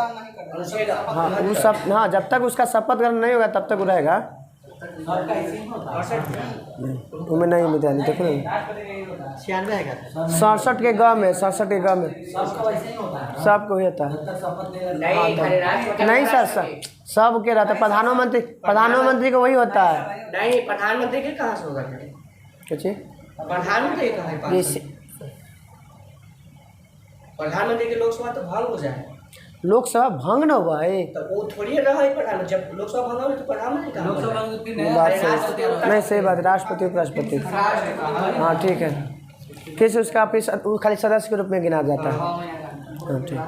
हाँ वो सब, हाँ जब तक उसका शपथ ग्रहण नहीं होगा तब तक वो रहेगा। तुम्हें नहीं मिलता नहीं, देखो 67 के गाँव में, 67 के गाँव में सबको होता है। नहीं सर, सब के रहता है। प्रधानमंत्री को वही होता है। नहीं, प्रधानमंत्री के कहाँ से होगा? प्रधानमंत्री कहाँ है? प्रधानमंत्री के लोकसभा तो भाग हो जाए। लोकसभा भंग न हुआ है। तो वो थोड़ी रहा है प्रधान, जब लोकसभा भंग हो तो प्रधानमंत्री का बात सही नहीं, सही बात है, राष्ट्रपति उपराष्ट्रपति। हाँ ठीक है, फिर से उसका वो खाली सदस्य के रूप में गिना जाता है। हाँ ठीक।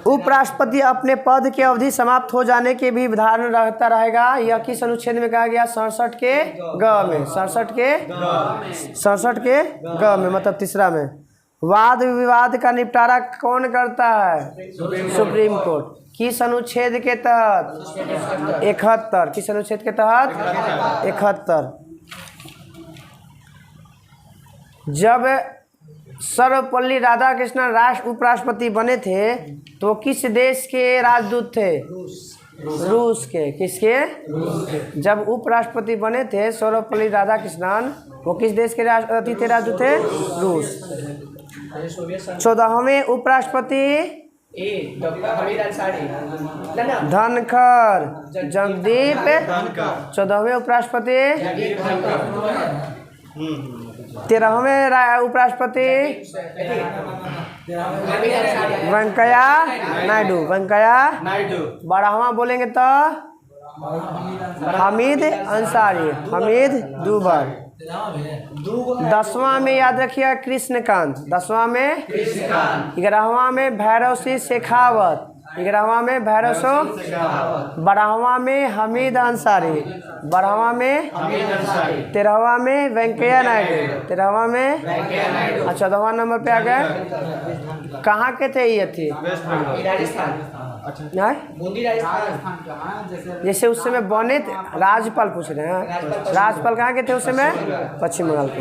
उपराष्ट्रपति अपने पद की अवधि समाप्त हो जाने के भी विधान रहता रहेगा। यह किस अनुच्छेद में कहा गया? 67 के ग में, 67 के ग में, मतलब तीसरा में। वाद विवाद का निपटारा कौन करता है? Supreme court. किस अनुच्छेद के तहत? 71। किस अनुच्छेद के तहत? 71। जब सर्वपल्ली राधाकृष्णन उपराष्ट्रपति बने थे तो किस देश के राजदूत थे? रूस के। किसके? जब उपराष्ट्रपति बने थे सर्वपल्ली राधाकृष्णन, वो किस देश के राजदूत थे? रूस। 14वें उपराष्ट्रपति धनखड़ जगदीप। 14वें उपराष्ट्रपति 13वें उपराष्ट्रपति वेंकैया नायडू। वेंकैया नायडू। 12वां बोलेंगे तो हामिद अंसारी। हामिद 2 बार। 10वां में याद रखिए कृष्णकांत। 10वां में 11वां में भैरव सिंह शेखावत। 11वां में भैरव सिंह। 12वां में हामिद अंसारी। 12वां में 13वां में वेंकैया नायडू। 13वां में 14वां नंबर पे आ गए। कहाँ के थे ये थे? जैसे उस समय बने थे, राज्यपाल पूछ रहे हैं, राज्यपाल कहाँ के थे उस समय? पश्चिम बंगाल के।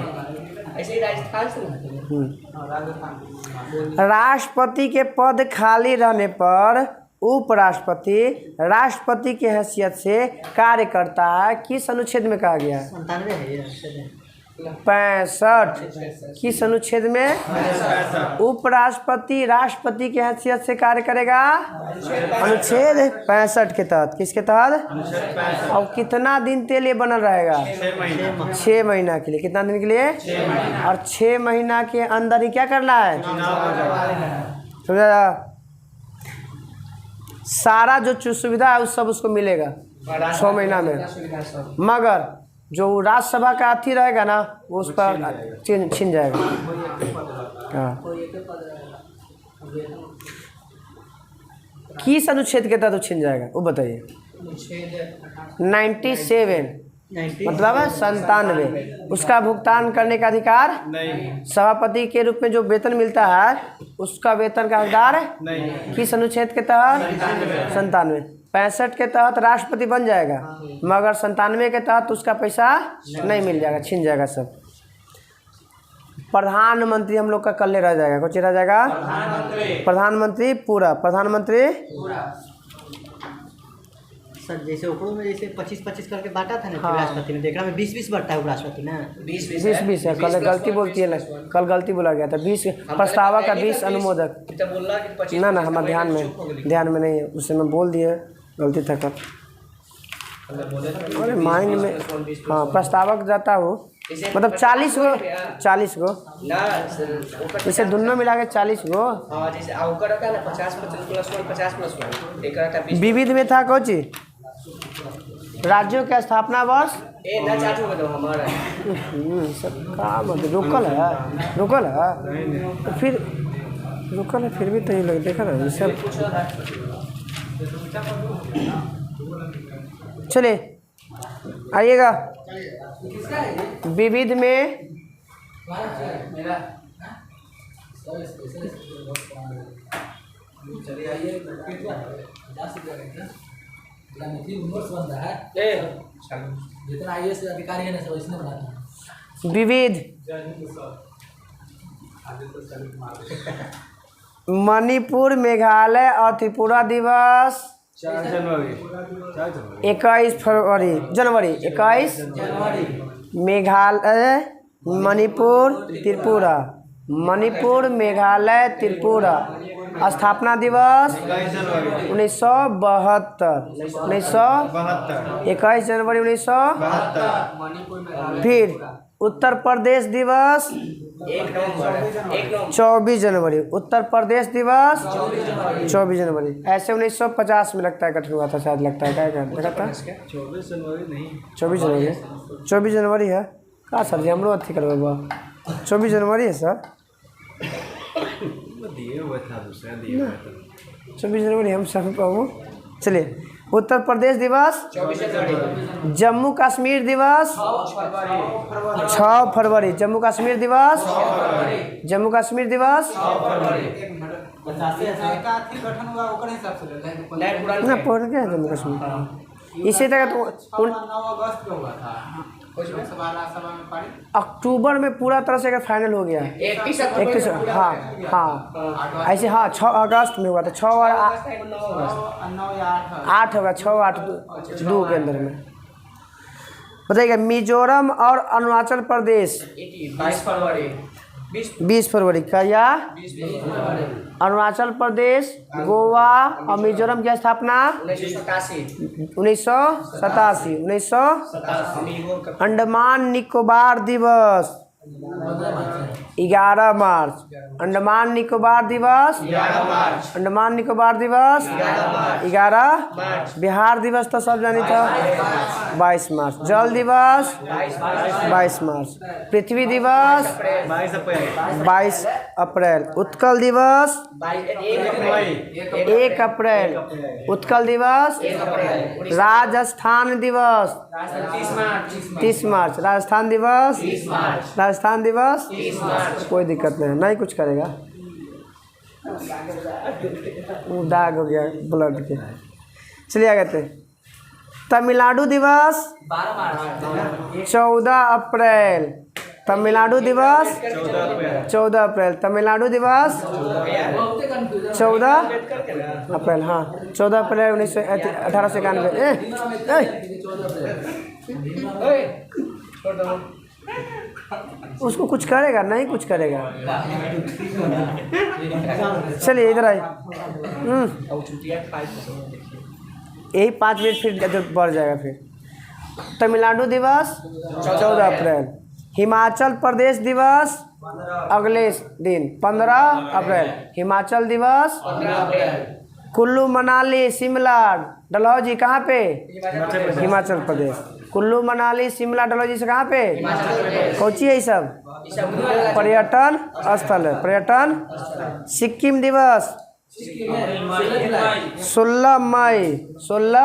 राष्ट्रपति के पद खाली रहने पर उपराष्ट्रपति राष्ट्रपति की हैसियत से कार्य करता है। किस अनुच्छेद में कहा गया है? 65। किस अनुच्छेद में? उपराष्ट्रपति राष्ट्रपति की हैसियत से कार्य करेगा अनुच्छेद 65 के तहत। किसके तहत? अब कितना दिन के लिए बनल रहेगा? 6 महीना के लिए। कितना दिन के लिए? और 6 महीना के अंदर ही क्या करना है? समझा? सारा जो सुविधा है उस सब उसको मिलेगा 6 महीना में। मगर जो राज्यसभा का अथी रहेगा ना, वो उस पर छीन जाएगा। हाँ। किस अनुच्छेद के तहत छीन जाएगा वो बताइए? 97 मतलब 97। उसका भुगतान करने का अधिकार नहीं। सभापति के रूप में जो वेतन मिलता है उसका वेतन का हकदार नहीं। किस अनुच्छेद के तहत? 97। 65 के तहत राष्ट्रपति बन जाएगा, मगर 97 के तहत उसका पैसा नहीं मिल जाएगा, छीन जाएगा सब। प्रधानमंत्री हम लोग का कल्ले रह जाएगा। कुछ रह जाएगा? प्रधानमंत्री पूरा। प्रधानमंत्री सर जैसे ऊपर में जैसे 25-25 करके बांटा था ना। हाँ। राष्ट्रपति में देखा मैं 20-20 बढ़ता है उपराष्ट्रपति ना। 20-20 है। कल गलती बोलती है ना, कल गलती बोला गया था। 20 प्रस्तावक का 20 अनुमोदक। ना हमारे ध्यान में नहीं है, उससे मैं बोल दिए, गलती था कल। अरे माइंड में। हाँ प्रस्तावक जाता हो मतलब 40 गो जैसे दोनों मिला के 40 गो। विविध में था कोची राज्यों का स्थापना वर्ष सब काम रुकल है तो फिर रुकल है, फिर भी तो लग देखा ना ये सब। चलिए आइएगा। विविध में जितना आईएएस अधिकारी है ना सब इसने बनाता है। विविध मणिपुर, मेघालय और त्रिपुरा दिवस 21 जनवरी। 21 मेघालय, मणिपुर, त्रिपुरा। मणिपुर, मेघालय, त्रिपुरा। स्थापना दिवस 1972। 21 जनवरी 1972। फिर उत्तर प्रदेश दिवस 24 जनवरी। उत्तर प्रदेश दिवस 24 जनवरी। ऐसे 1950 में लगता है गठन हुआ था, शायद लगता है। क्या लगता है? 24 जनवरी 24 जनवरी है का सर जी? हमरो अथी करबे बा 24 जनवरी है सर। दिए हुआ था, दूसरा दिया हुआ था। 24 जनवरी हम सब कहूँ। चलिए, उत्तर प्रदेश दिवस 24 जनवरी। जम्मू कश्मीर दिवस 6 फरवरी। जम्मू कश्मीर दिवस जम्मू कश्मीर दिवस ना पढ़ के जम्मू कश्मीर इसी तरह तो 9 अगस्त को हुआ था लोकसभा में पारित। अक्टूबर में पूरा तरह से फाइनल हो गया। 31 हाँ ऐसे हाँ 6 अगस्त में हुआ था। 6 और 9 या 8 8 होगा। 6 8 2 के अंदर में बताइएगा। मिजोरम और अरुणाचल प्रदेश 22 फरवरी 20 फरवरी का या 20 फरवरी। अरुणाचल प्रदेश, गोवा और मिजोरम की स्थापना 1987। अंडमान निकोबार दिवस 11 मार्च। अंडमान निकोबार दिवस 11 मार्च। अंडमान निकोबार दिवस 11 बिहार दिवस तो सब जानी था 22 मार्च। जल दिवस 22 मार्च। पृथ्वी दिवस 22 अप्रैल। उत्कल दिवस 1 अप्रैल। उत्कल दिवस। राजस्थान दिवस 30 मार्च। राजस्थान दिवस राजस्थान दिवस कोई दिक्कत नहीं, नहीं कुछ करेगा। वो दाग हो गया ब्लड के। चलिए आगे थे। तमिलनाडु दिवस 14 अप्रैल। तमिलनाडु दिवस 14 अप्रैल। तमिलनाडु दिवस 14 अप्रैल। हाँ 14 अप्रैल 1891। उसको कुछ करेगा नहीं कुछ करेगा। चलिए इधर आइए। यही 5 मिनट फिर बढ़ जाएगा। फिर तमिलनाडु दिवस 14 अप्रैल। हिमाचल प्रदेश दिवस अगले दिन 15 अप्रैल। हिमाचल दिवस 15 अप्रैल। कुल्लू मनाली शिमला डलहौजी कहाँ पे? हिमाचल प्रदेश। कुल्लू मनाली शिमला डलहौजी से कहाँ पे? कौची है ये सब? पर्यटन स्थल है। पर्यटन। सिक्किम दिवस 16 मई। 16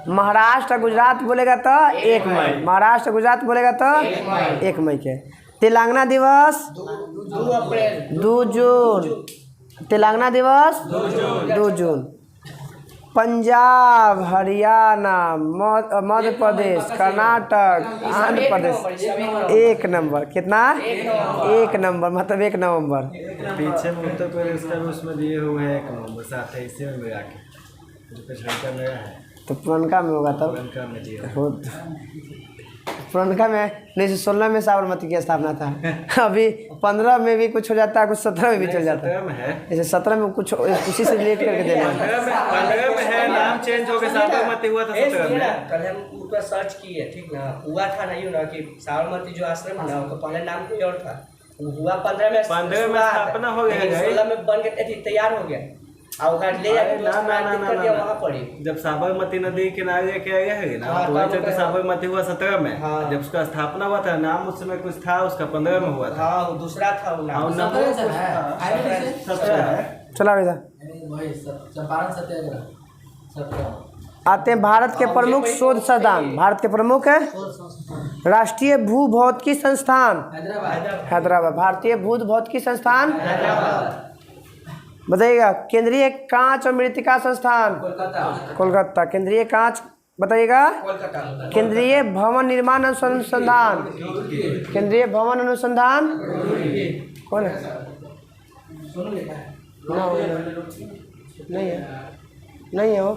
महाराष्ट्र गुजरात बोलेगा तो 1 मई। महाराष्ट्र गुजरात बोलेगा तो 1 मई के। तेलंगाना दिवस 2 अप्रैल। 2 जून। तेलंगाना दिवस 2 जून। पंजाब, हरियाणा, मध्य प्रदेश, कर्नाटक, आंध्र प्रदेश 1 नंबर। कितना? 1 नंबर मतलब 1 नवंबर। पीछे में उत्तर प्रदेश का भी उसमें दिए हुए हैं 1 नवंबर 28 में मिला के पिछड़का में है तो पुरनका में होगा तब। पुरनका में दिया पुरनका में 1916 में साबरमती की स्थापना था। अभी 15 में भी कुछ हो जाता है, कुछ 17 में भी चल जाता है। 17 में है। जैसे 17 में कुछ उसी से रिलेट करके देना। 15 में है, नाम चेंज हो गया, साबरमती हुआ था 17 में। कल हम ऊपर सर्च किए, ठीक ना, हुआ था नहीं ना कि साबरमती जो आश्रम है ना, तो पहले नाम कोई और था, हुआ 15 में 15 में स्थापना हो गया, 16 में बन के तैयार हो गया। और ले जाके वहाँ पड़ी। जब साबरमती नदी किनारे किया गया है ना, हाँ, तो वही तो साबरमती हुआ 17 में। हाँ। जब उसका स्थापना हुआ था, नाम उस समय कुछ था, उसका 15 में हुआ था। हाँ, वो दूसरा था वो नाम। 17 है। चला बेटा वही चंपारण सत्याग्रह 17। आते हैं भारत के प्रमुख शोध संस्थान। भारत के प्रमुख है राष्ट्रीय भूभौतिकी संस्थान हैदराबाद। भारतीय भूभौतिकी संस्थान बताइएगा। केंद्रीय कांच और मृत्तिका संस्थान कोलकाता। केंद्रीय कांच बताइएगा। केंद्रीय भवन निर्माण अनुसंधान। केंद्रीय भवन अनुसंधान कौन है? नहीं है, नहीं है वो।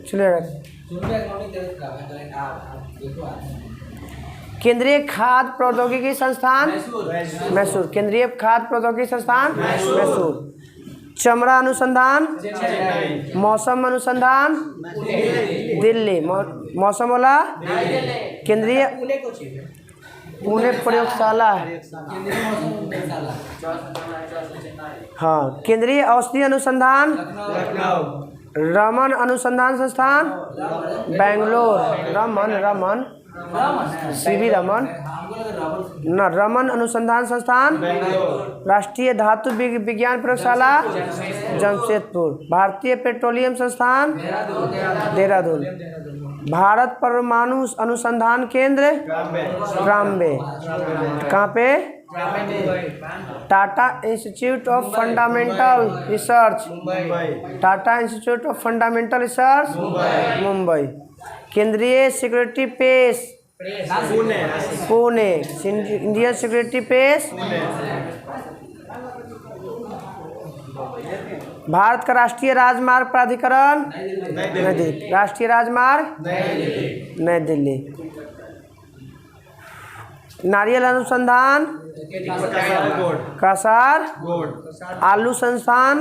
चलिएगा। केंद्रीय खाद्य प्रौद्योगिकी संस्थान मैसूर। केंद्रीय खाद्य प्रौद्योगिकी संस्थान मैसूर। चमड़ा अनुसंधान, मौसम अनुसंधान, दिल्ली, मौसम वाला केंद्रीय पुणे को चाहिए पुणे प्रयोगशाला, हाँ केंद्रीय औषधि अनुसंधान, रमन अनुसंधान संस्थान, बेंगलोर, रमन सीवी रमन न रमन अनुसंधान संस्थान, राष्ट्रीय धातु विज्ञान प्रयोगशाला जमशेदपुर, भारतीय पेट्रोलियम संस्थान देहरादून, भारत परमाणु अनुसंधान केंद्र ट्राम्बे, कहाँ पे? Tata institute of fundamental research, Tata institute of fundamental research Mumbai, केंद्रीय सिक्योरिटी पेश पुणे, इंडियन सिक्योरिटी पेश, भारत का राष्ट्रीय राजमार्ग प्राधिकरण नई दिल्ली, राष्ट्रीय राजमार्ग नई दिल्ली, नारियल अनुसंधान कासार, आलू संस्थान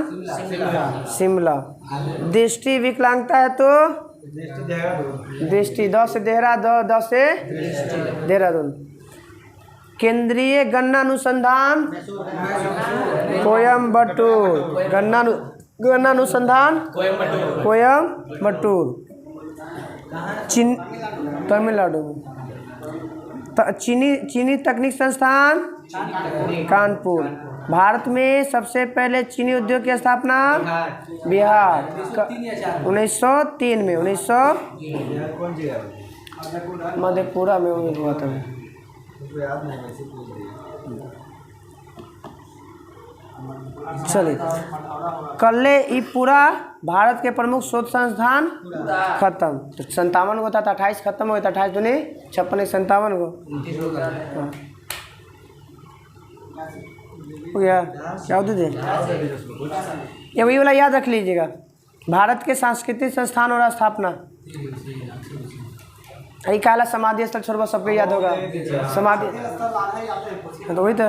शिमला, दृष्टि विकलांगता है तो दृष्टि 10 से देहरादून, केंद्रीय गन्ना अनुसंधान कोयम्बटूर, गन्ना अनुसंधान कोयम्बटूर, तमिलनाडु, चीनी तकनीक संस्थान कानपुर, भारत में सबसे पहले चीनी उद्योग की स्थापना बिहार 1903 में, 1900 मधेपुरा में हुआ था। चलिए कल्ले ई पूरा भारत के प्रमुख शोध संस्थान खत्म, तो 57 को था, 28 खत्म हो गया, 28 दूनी 56 57 को हो गया। क्या दे ये वही वाला याद रख लीजिएगा, भारत के सांस्कृतिक संस्थान और स्थापना, यही काला समाधि स्थल छोड़वा सबको याद होगा, समाधि तो वही तो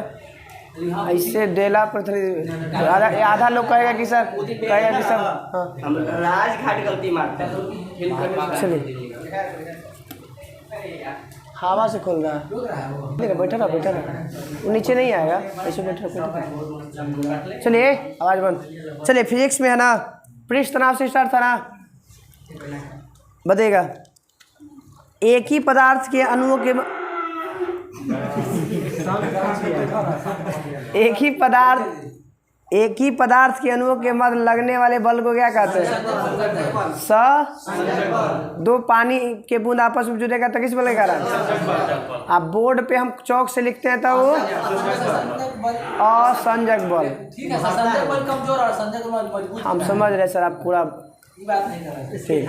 ऐसे डेला पर आधा लोग कहेगा कि सर हम राजघाट गलती मारते हैं। चलिए हवा से खोल रहा, बैठा रहा, वो नीचे नहीं आएगा, ऐसे बैठा। चलिए आवाज़ बंद। चलिए फिजिक्स में है ना, पृष्ठ तनाव से स्टार्ट था ना, बताइएगा एक ही पदार्थ के अणुओं के एक ही पदार्थ के अणुओं के मध्य लगने वाले बल को क्या कहते हैं? दो पानी के बूंद आपस में जुड़ेगा तो किस बल के कारण? आप बोर्ड पे हम चौक से लिखते हैं तो वो असंजक बल। ठीक है, संजक बल कमजोर और संजक बल मजबूत। हम समझ रहे सर, आप पूरा बात नहीं कर रहे। ठीक।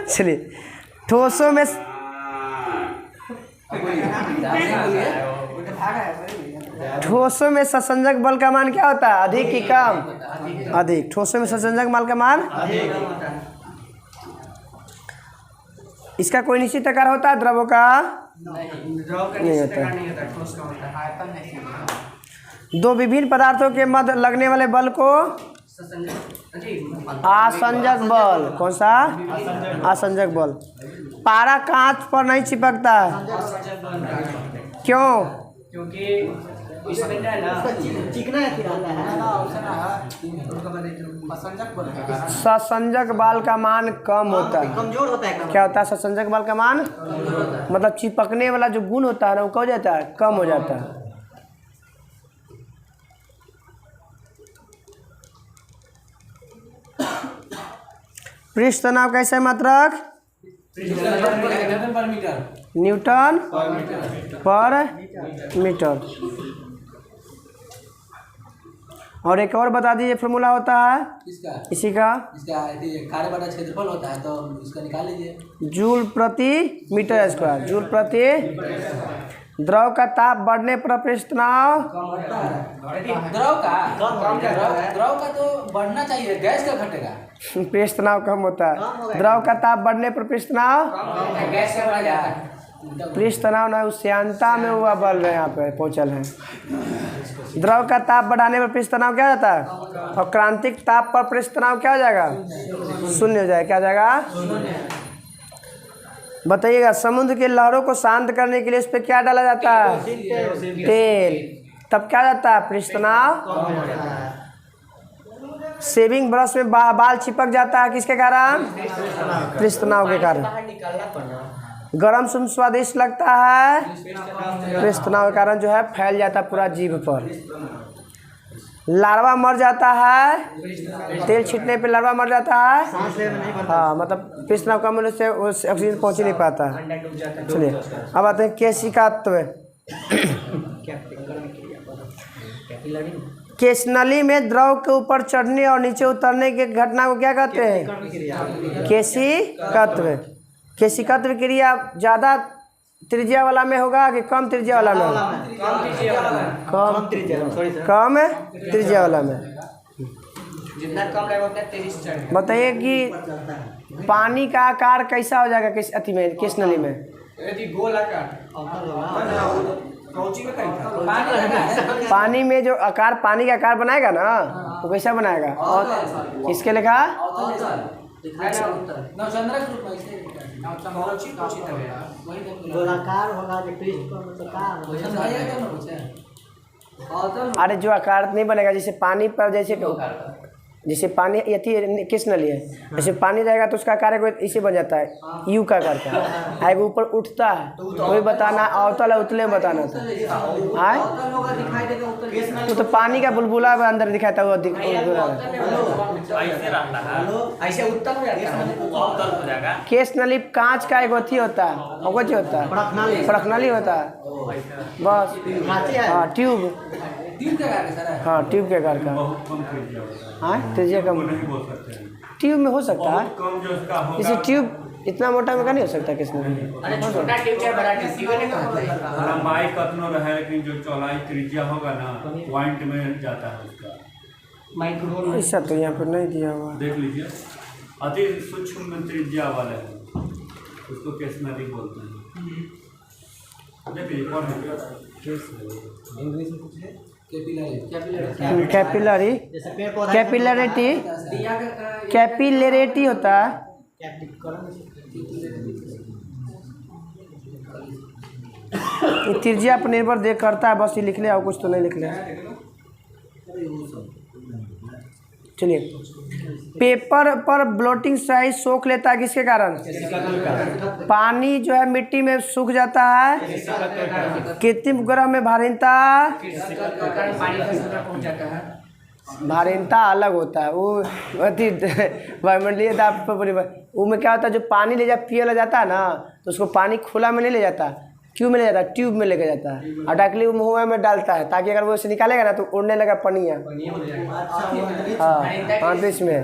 चलिए ठोसों में ससंजक बल का मान क्या होता है? अधिक कि कम? अधिक। ठोसों में ससंजक बल का मान इसका कोई निश्चित आकार होता है? द्रवों का नहीं होता। दो विभिन्न पदार्थों के मध्य लगने वाले बल को आसंजक बल। कौन सा? आसंजक बल। पारा कांच पर नहीं चिपकता, क्यों? क्योंकि इसमें ना चिकना है, ससंजक बल का मान कम होता है। कमजोर होता है। क्या होता है? ससंजक बल का मान मतलब चिपकने वाला जो गुण होता है ना, वो क्या हो जाता है? कम हो जाता है। पृष्ठ तनाव कैसे मात्रक? न्यूटन पर मीटर। और एक और बता दीजिए फॉर्मूला होता है इसका इसी का कार्य बटा क्षेत्रफल होता है, तो इसका निकाल लीजिए। जूल प्रति मीटर स्क्वायर। जूल प्रति। द्रव का ताप बढ़ने पर पृष्ठ तनाव द्रव का तो बढ़ना चाहिए, गैस का घटेगा। पृष्ठ तनाव कम होता है। द्रव का ताप बढ़ने पर पृष्ठ तनाव गैस से बढ़ जाता है। पृष्ठ तनाव ना उस श्यानता में हुआ बल यहाँ पे पहुँचल है। द्रव का ताप बढ़ाने पर पृष्ठ तनाव क्या हो जाता है, और क्रांतिक ताप पर पृष्ठ तनाव क्या हो जाएगा, शून्य हो जाएगा। क्या हो जाएगा, बताइएगा। समुद्र के लहरों को शांत करने के लिए उस पर क्या डाला जाता है, तेल, तब क्या हो जाता है, पृष्ठ तनाव। शेविंग ब्रश में बाल चिपक जाता है किसके कारण, पृष्ठ तनाव के कारण। गरम सुन स्वादिष्ट लगता है, पृष्ठ तनाव के कारण जो है फैल जाता है पूरा जीभ पर। लार्वा मर जाता है, तेल छींटने पे लार्वा मर जाता है, हाँ, मतलब पृष्ठ तनाव कम होने से ऑक्सीजन पहुंच ही नहीं पाता। चलिए अब आते हैं केशिकात्व। केशनली में द्रव के ऊपर चढ़ने और नीचे उतरने के घटना को क्या कहते हैं, केशिकत्व। केशिकत्व क्रिया ज़्यादा त्रिज्या वाला में होगा कि कम त्रिज्या वाला में, कम त्रिज्या वाला में। जितना कम रहेगा उतना तेजी से चढ़ेगा। बताइए कि पानी का आकार कैसा हो जाएगा किस अति में, केशनली में, यदि गोल आकार कौची में कहीं था, पानी में जो आकार, पानी का आकार बनाएगा ना तो कैसा बनाएगा, और किसके लिखा, गोलाकार होगा जो पृष्ठ पर मतलब का अरे जो आकार नहीं बनेगा, जैसे पानी पर जैसे पानी यथी किस नली है, जैसे पानी रहेगा तो उसका आकार इसे बन जाता है, यू का आकार का, आगे ऊपर उठता है, वही बताना, अवतल है उतले में बताना था। आए तो पानी का बुलबुला अंदर दिखाता हुआ ऐसे उत्तल हो जाता है। केस नली कांच का एक अथी होता है, और कुछ होता है, प्रखनली होता है, बस, हाँ, ट्यूब, हाँ, ट्यूब के आकार का, हाँ, त्रिज्या कम, ट्यूब में हो सकता है, जैसे ट्यूब इतना मोटा में का नहीं हो सकता किसमें, छोटा ट्यूब चाहे बड़ा ट्यूब नहीं कहते। लंबाई कतनो रहे लेकिन जो चौड़ाई त्रिज्या होगा ना पॉइंट में जाता है उसका। माइक्रोन ऐसा तो यहाँ पर नहीं दिया हुआ, देख लीजिए, अति सूक्ष्म त्रिज्या वाले हैं उसको केशनली बोलते हैं। देख लीजिए कौन है, कैपिलरी, कैपिलरिटी, कैपिलरिटी होता है, त्रिज्या पर निर्भर देख करता है, बस ये लिख ले और कुछ तो नहीं लिख ले। चलिए, पेपर पर ब्लोटिंग साइज सोख लेता है किसके कारण, पानी जो है मिट्टी में सूख जाता है, कृत्रिम उपग्रह में भारीनता, भारीनता अलग होता है, वो अति वायुमंडलीय दाब पर वो में क्या होता है, जो पानी ले जा पिया जाता है ना तो उसको पानी खुला में नहीं ले जाता, क्यों में ले जाता है, ट्यूब में लेके जाता है और डाकली मुँह में डालता है, ताकि अगर वो उसे निकालेगा ना तो उड़ने लगा पनिया। हाँ, तो इसमें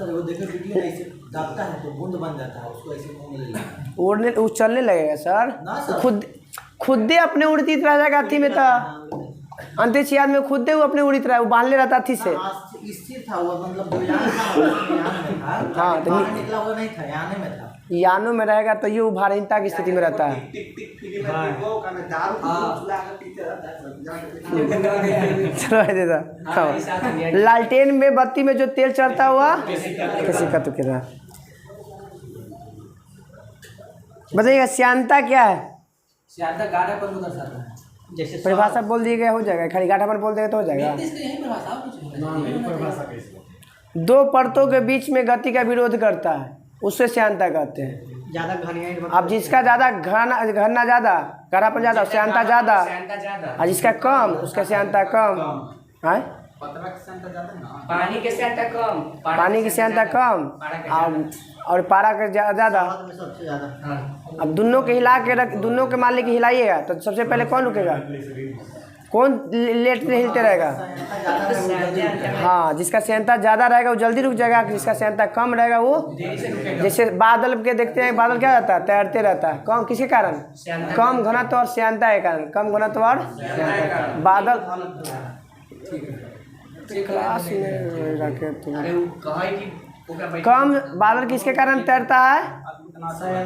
वो देखो वीडियो ऐसे दाबता है तो बूंद बन जाता है, उसको ऐसे मुंह में ले लेता है, उड़ने चलने लगेगा सर, खुद अपने उड़ती रह जाएगा अथी में, तो अंतरिक्ष यान में खुद वो अपने उड़ती रहा, वो बांध ले रहता थी से, स्थिर था वो, मतलब यान था, हाँ, तो निकला हुआ नहीं था, यान में था, यानों में रहेगा तो ये उभारीनता की स्थिति में रहता है। चलो देता, हाँ, लालटेन में बत्ती में जो तेल चढ़ता हुआ किसी का तो कितना, बताइएगा श्यानता क्या है, श्यानता गाढ़ापन को दर्शाता है। जैसे परिभाषा बोल दी गई हो जाएगा, खाली गाढ़ापन बोल देगा तो हो जाएगा। दो परतों के बीच में गति का विरोध करता है, उससे श्यानता कहते हैं। ज़्यादा घनियाई, अब जिसका ज़्यादा घना ज़्यादा, गाढ़ापन ज़्यादा, श्यानता ज़्यादा, और जिसका कम उसका श्यानता कम है। पानी के श्यानता कम, पानी की श्यानता कम और पारा का ज़्यादा। में सबसे ज़्यादा अब दोनों के हिला के रख, दोनों के मान लेके हिलाइएगा तो सबसे पहले कौन रुकेगा, कौन लेट हिलते रहेगा, हाँ, जिसका श्यानता ज़्यादा रहेगा वो जल्दी रुक जाएगा, जिसका श्यानता कम रहेगा वो, जैसे बादल के देखते हैं, बादल क्या रहता है, तैरते रहता है, कम किसके कारण, कम घनत्व और श्यानता के कारण, कम घनत्व और बादल। क्लास में रखे तुम, कम बादल किसके कारण तैरता है,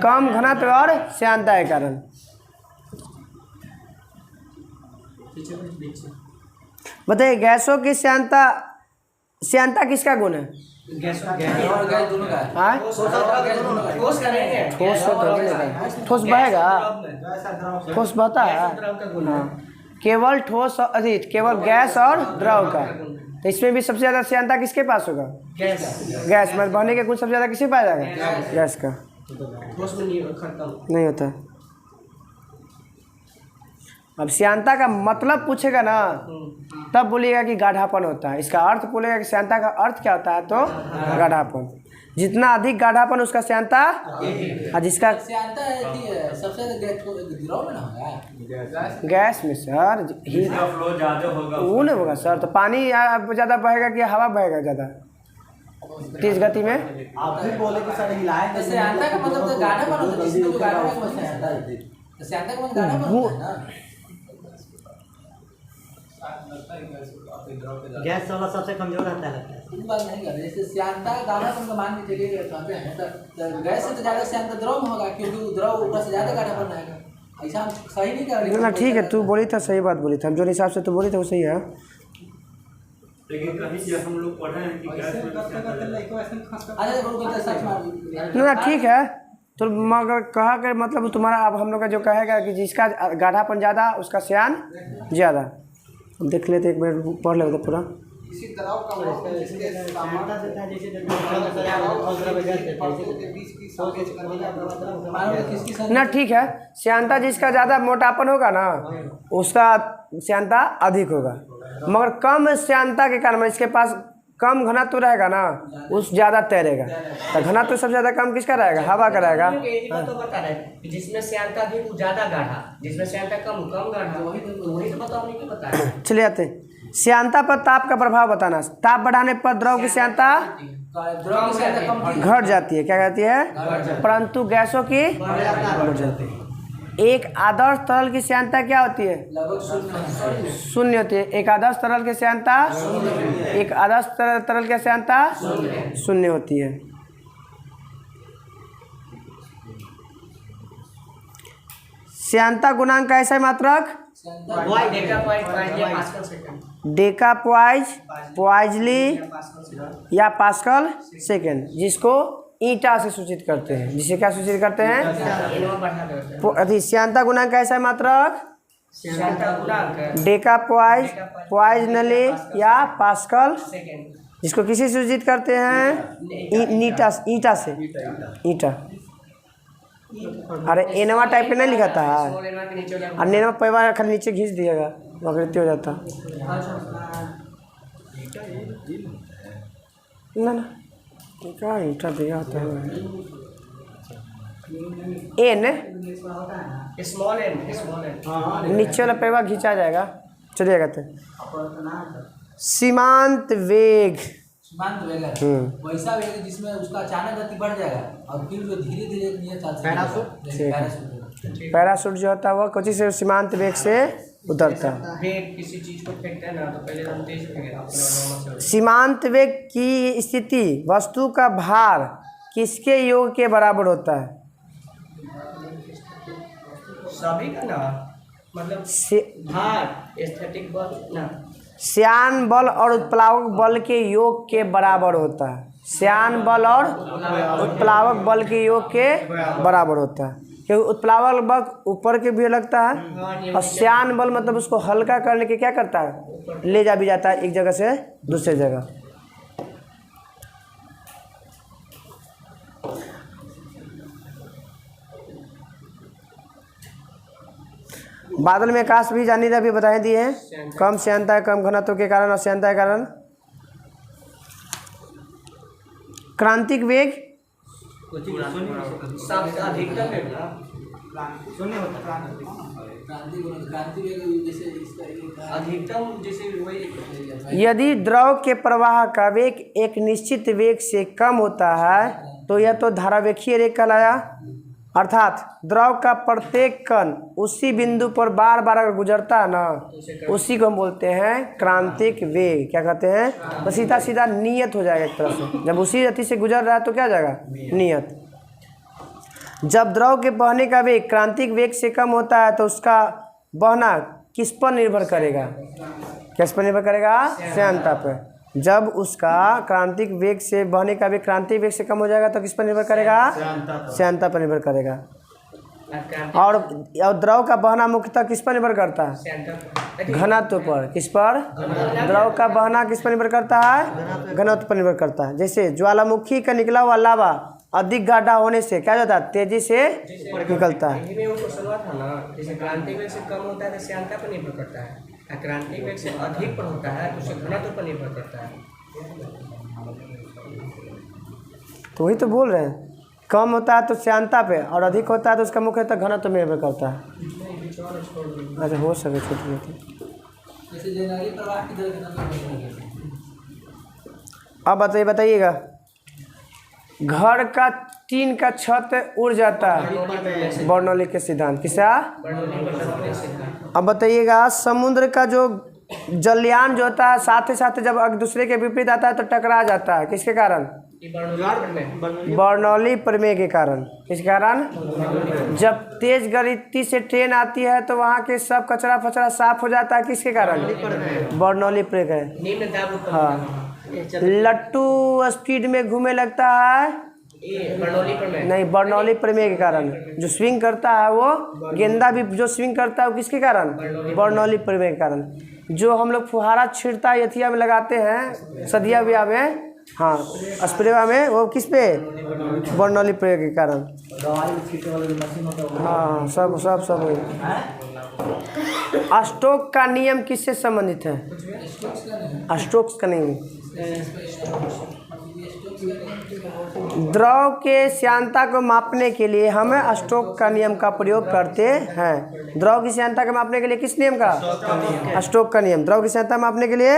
कम घनत्व और श्यानता के कारण। बताइए गैसों की श्यानता किसका गुण है? और गैस दोनों का है। हाँ ठोस करेंगे ठोस तो बनेगा। ठोस बहेगा? ठोस बहता है? हाँ केवल ठोस केवल गैस और द्रव का। तो इसमें भी सबसे ज़्यादा श्यानता किसके पास होगा? गैस में बहने के गुण सबसे ज़्यादा किसके पास जाएगा? गैस का। ठोस में नहीं होता। अब श्यानता का मतलब पूछेगा ना तब बोलिएगा कि गाढ़ापन होता है। इसका अर्थ बोलेगा कि श्यानता का अर्थ क्या होता है तो गाढ़ापन। जितना अधिक गाढ़ापन उसका श्यानता और जिसका श्यानता सबसे द्रव में ना होगा गैस में सर इसका फ्लो ज़्यादा होगा वो नहीं होगा सर। तो पानी ज़्यादा बहेगा कि हवा बहेगा ज़्यादा तेज गति में? आप भी बोले कि सर हिलाए श्यानता का मतलब तो गाढ़ापन होता है, जिसमें जो गाढ़ापन होता है तो श्यानता का मतलब गाढ़ापन होता है ना। गैस वाला सबसे कमजोर रहता है। इस बात नहीं कर रहे। जैसे श्यानता गाढ़ापन का मान के चलिए कहते हैं तो गैस से तो ज़्यादा श्यानता द्रव में होगा, क्योंकि वो द्रव ऊपर से ज़्यादा गाढ़ापन रहेगा। ऐसा हम सही नहीं कर रहे। ना ठीक है, तू बोली था सही बात बोली था। हम जो हिसाब से तू बोली था वो सही है। लेकिन कहीं जब हम लोग पढ़े हैं कि गैस में अरे वो कहते सच मार ना ठीक है तो मगर कहा कर मतलब तुम्हारा अब हम लोग का जो कहेगा कि जिसका गाढ़ापन ज़्यादा उसका श्यान ज़्यादा। अब देख लेते एक मिनट पढ़ लेते पूरा। इसी द्रव का वस्तु जिसके सामर्थ्य देता है, जैसे ना ठीक है, श्यानता जिसका ज़्यादा मोटापन होगा ना उसका श्यानता अधिक होगा। मगर कम श्यानता के कारण इसके पास कम घनत्व रहेगा ना उस ज़्यादा तैरेगा। तो घनत्व सबसे ज़्यादा कम किसका रहेगा? हवा का रहेगा। तो बता रहे कि जिसमें श्यानता भी वो ज़्यादा गाढ़ा, जिसमें श्यानता कम गाढ़ा, वही तो बताओ नहीं कि बता रहे। चलिए आते हैं। श्यानता पर ताप का प्रभाव बताना। ताप बढ़ाने पर द्रव की श्यानता द्रव की श्यानता कम घट जाती है। क्या कहती है? परंतु गैसों की बढ़ जाती है। एक आदर्श तरल की श्यानता क्या होती है? लगभग शून्य होती है। एक आदर्श तरल की श्यानता एक आदर्श तरल की श्यानता शून्य होती है। श्यानता गुणांक कैसा है मात्रक? डेका पॉइजली या पास्कल सेकेंड, जिसको ईटा से सूचित करते हैं। जिसे क्या सूचित करते हैं? अभी श्यानता गुणांक कैसा है मात्रक? डेका पॉइजनली या पास्कल, जिसको किसी सूचित करते हैं? ईटा से। ईटा। अरे एनवा टाइप पे नहीं लिखा था और नेनवा पैवा खाली नीचे खींच दिएगा वक्रति हो जाता। ना ना क्या ईटा दिया होता है? एन स्मॉल एन नीचे वाला पैवा खींचा जाएगा। चलिएगा तो सीमांत वेग। सीमांत वेग है वैसा वेग जिसमें उसका अचानक गति बढ़ जाएगा और फिर जो धीरे धीरे नियत पैराशूट पैराशूट जो होता है वह कोची से सीमांत वेग से उतरता है। वेग किसी चीज को फेंकते हैं ना तो पहले हम तेज फेंकेंगे। सीमांत वेग की स्थिति वस्तु का भार किसके योग के बराबर होता है? सभी का ना मतलब भार एस्थेटिक बल ना श्यान बल और उत्प्लावक बल के योग के बराबर होता है। श्यान बल और उत्प्लावक बल के योग के बराबर होता है, क्योंकि उत्प्लावक बल ऊपर के भी लगता है और श्यान बल मतलब उसको हल्का करने के क्या करता है? ले जा भी जाता है एक जगह से दूसरे जगह। बादल में आकाश भी जानी अभी बताए दिए हैं। कम श्यानता है, कम घनत्व के कारण और श्यानता के कारण। क्रांतिक वेग अधिकतम है ना क्रांति वेग जैसे इसका अधिकतम जैसे वही। यदि द्रव के प्रवाह का वेग एक निश्चित वेग से कम होता है तो यह तो धारावेक्षीय वेग कहलाया। अर्थात द्रव का प्रत्येक कण उसी बिंदु पर बार बार अगर गुजरता है ना उसी को हम बोलते हैं क्रांतिक वेग। क्या कहते हैं? तो सीधा सीधा नियत हो जाएगा एक तरह से। जब उसी गति से गुजर रहा है तो क्या हो जाएगा? नियत। जब द्रव के बहने का वेग क्रांतिक वेग से कम होता है तो उसका बहना किस पर निर्भर करेगा? किस पर निर्भर करेगा? श्यानता पर। जब उसका क्रांतिक वेग से बहने का वेग क्रांतिक वेग से कम हो जाएगा तो किस पर निर्भर करेगा? श्यानता पर निर्भर करेगा। और द्रव का बहना मुख्यतः किस पर निर्भर करता है? घनत्व पर। किस पर? द्रव का बहना किस पर निर्भर करता है? घनत्व पर निर्भर करता है। जैसे ज्वालामुखी का निकला हुआ लावा अधिक गाढ़ा होने से क्या जाता है? तेजी से निकलता है। में वो क्वेश्चन हुआ था ना, जैसे क्रांतिक वेग से कम होता है तो श्यानता पर निर्भर करता है, और क्रांतिक वेग से अधिक पर होता है तो उससे घनत्व पर निर्भर करता है। तो वही तो बोल रहे हैं, कम होता है तो श्यानता पे और अधिक होता है तो उसका मुख्यतः घनत्व में निर्भर करता है। अच्छा हो सके छोटी मोटी। जैसे जनरली प्रवाह की दर कितना है? अब बताइएगा, घर का टीन का छत उड़ जाता है बर्नौली के सिद्धांत किसा? अब बताइएगा, समुद्र का जो जलयान जो होता है साथ ही साथ जब एक दूसरे के विपरीत आता है तो टकरा जाता है, किसके कारण? बर्नौली प्रमेय के कारण। किस कारण? जब तेज गति से ट्रेन आती है तो वहाँ के सब कचरा फचरा साफ हो जाता है, किसके कारण? बर्नौली प्रमेय। हाँ, लट्टू स्पीड में घूमने लगता है, नहीं, बर्नौली प्रमेय के कारण। जो स्विंग करता है वो गेंदा भी जो स्विंग करता है वो किसके कारण? बर्नौली प्रमेय के कारण। जो हम लोग फुहारा छिड़ता है यथिया में लगाते हैं सदिया ब्याह में, हाँ स्प्रेवा में, वो किस पे? बर्नौली प्रमेय के कारण। हाँ सब सब सब वही। स्टोक्स का नियम किससे संबंधित है? स्टोक्स का नियम द्रव के श्यानता को मापने के लिए हम स्टोक्स का नियम का प्रयोग करते हैं। द्रव की श्यानता को मापने के लिए किस नियम का? स्टोक्स का नियम। द्रव की श्यानता मापने के लिए।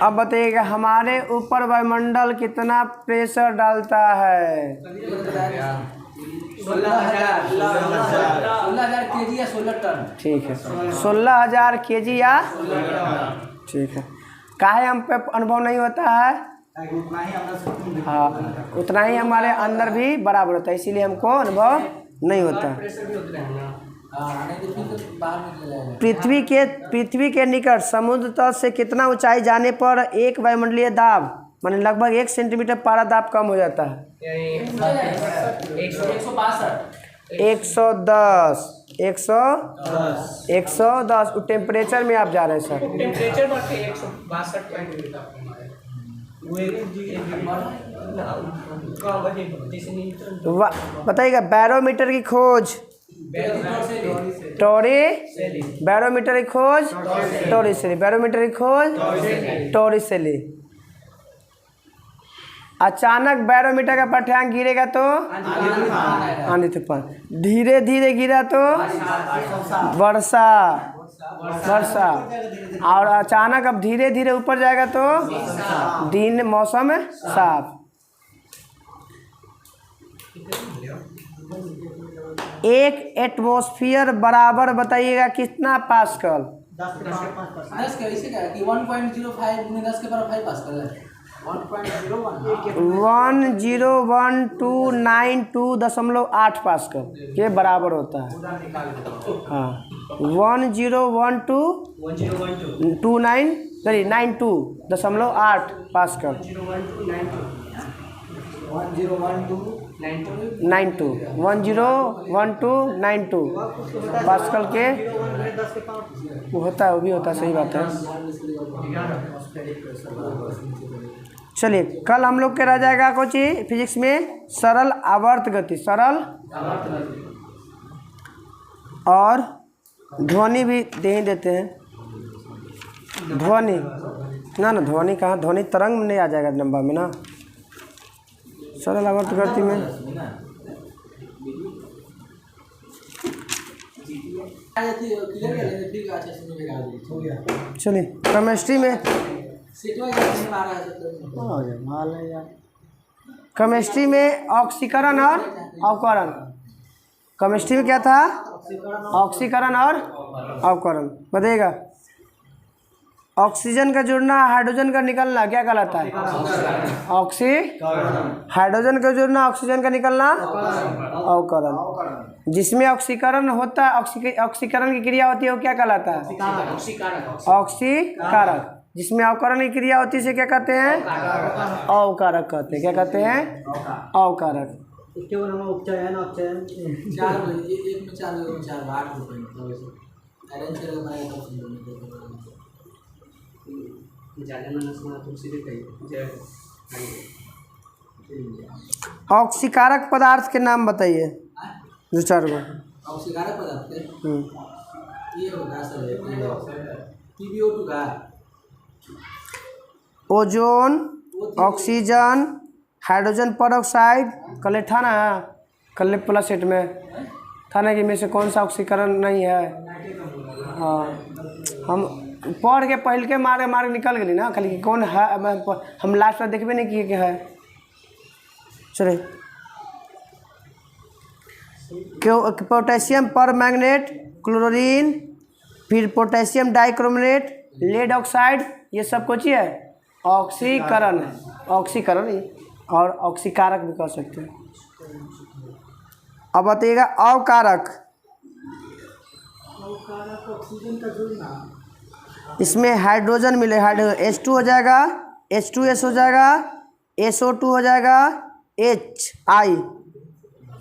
अब बताइएगा, हमारे ऊपर वायुमंडल कितना प्रेशर डालता है? 16,000 kg या 16 टन। ठीक है, 16,000 kg या, ठीक है। काहे हम पे अनुभव नहीं होता है? हाँ, उतना ही हमारे अंदर भी बराबर होता है, इसीलिए हमको अनुभव नहीं होता। पृथ्वी के निकट समुद्र तल से कितना ऊंचाई जाने पर एक वायुमंडलीय दाब माने लगभग 1 सेंटीमीटर पारा दाब कम हो जाता है? 110 टेम्परेचर में आप जा रहे हैं सर। टेम्परेचर बढ़ते 162 बताइएगा, बैरोमीटर की खोज बैरोमीटर की खोज टॉरिसेली, बैरोमीटर की खोज टॉरिसेली। अचानक बैरोमीटर का पाठ्यांक गिरेगा तो आंधी तूफान, धीरे धीरे गिरा तो वर्षा, और अचानक अब धीरे धीरे ऊपर जाएगा तो दिन मौसम साफ। एक एटमॉस्फेयर बराबर बताइएगा कितना पास्कल? 10 का इसे क्या है कि 1.05 × 10 के बराबर 5 पास्कल है। 1012928 पास्कल के बराबर होता है। हाँ, 101292.8 पास्कल, 101292 पास्कल के वो होता है, वो भी होता है, सही बात है। चलिए, कल हम लोग के रह जाएगा कुछ फिजिक्स में सरल आवर्त गति, सरल और ध्वनि भी दे ही देते हैं। ध्वनि ना ध्वनि कहाँ, ध्वनि तरंग में नहीं आ जाएगा नंबर में ना, सरल आवर्त गति में। चलिए, केमिस्ट्री में केमिस्ट्री में ऑक्सीकरण और अवकरण। केमिस्ट्री में क्या था? ऑक्सीकरण और अवकरण। बताइएगा, ऑक्सीजन का जुड़ना हाइड्रोजन का निकलना क्या कहलाता है? हाइड्रोजन का जुड़ना ऑक्सीजन का निकलना अवकरण। जिसमें ऑक्सीकरण होता है, ऑक्सीकरण की क्रिया होती है वो क्या कहलाता है? ऑक्सीकारक। जिसमें अवकरण की क्रिया होती है इसे क्या कहते हैं? अवकारक कहते हैं। क्या कहते हैं? अवकारक। उपचयन अपचयन 4 एक में 4 में 4 8 रुपए मतलब अरेंज करके बनाया था ऑक्सीकारक पदार्थ के नाम बताइए 2-4 गो। ऑक्सीकारक पदार्थ ये होगा सर PbO2 का ओजोन, ऑक्सीजन, हाइड्रोजन परऑक्साइड। कल था ना, कल प्लस सेट में था ना कि में से कौन सा ऑक्सीकरण नहीं है? हाँ, हम पढ़ के पहल के मार्ग निकल गई ना, खाली कौन है हम लास्ट में देखबे नहीं किए कि है। चले पोटेशियम पर मैग्नेट, क्लोरीन, फिर पोटेशियम डाइक्रोमेट, लेड ऑक्साइड, ये सब कुछ है ऑक्सीकरण है। ऑक्सीकरण ही और ऑक्सीकारक भी कह सकते हैं। अब बताइएगा अवकारक। ऑक्सीजन का जुड़ना, इसमें हाइड्रोजन मिले, हाइड्रोजन H2 हो जाएगा, H2S हो जाएगा, SO2 हो जाएगा, HI,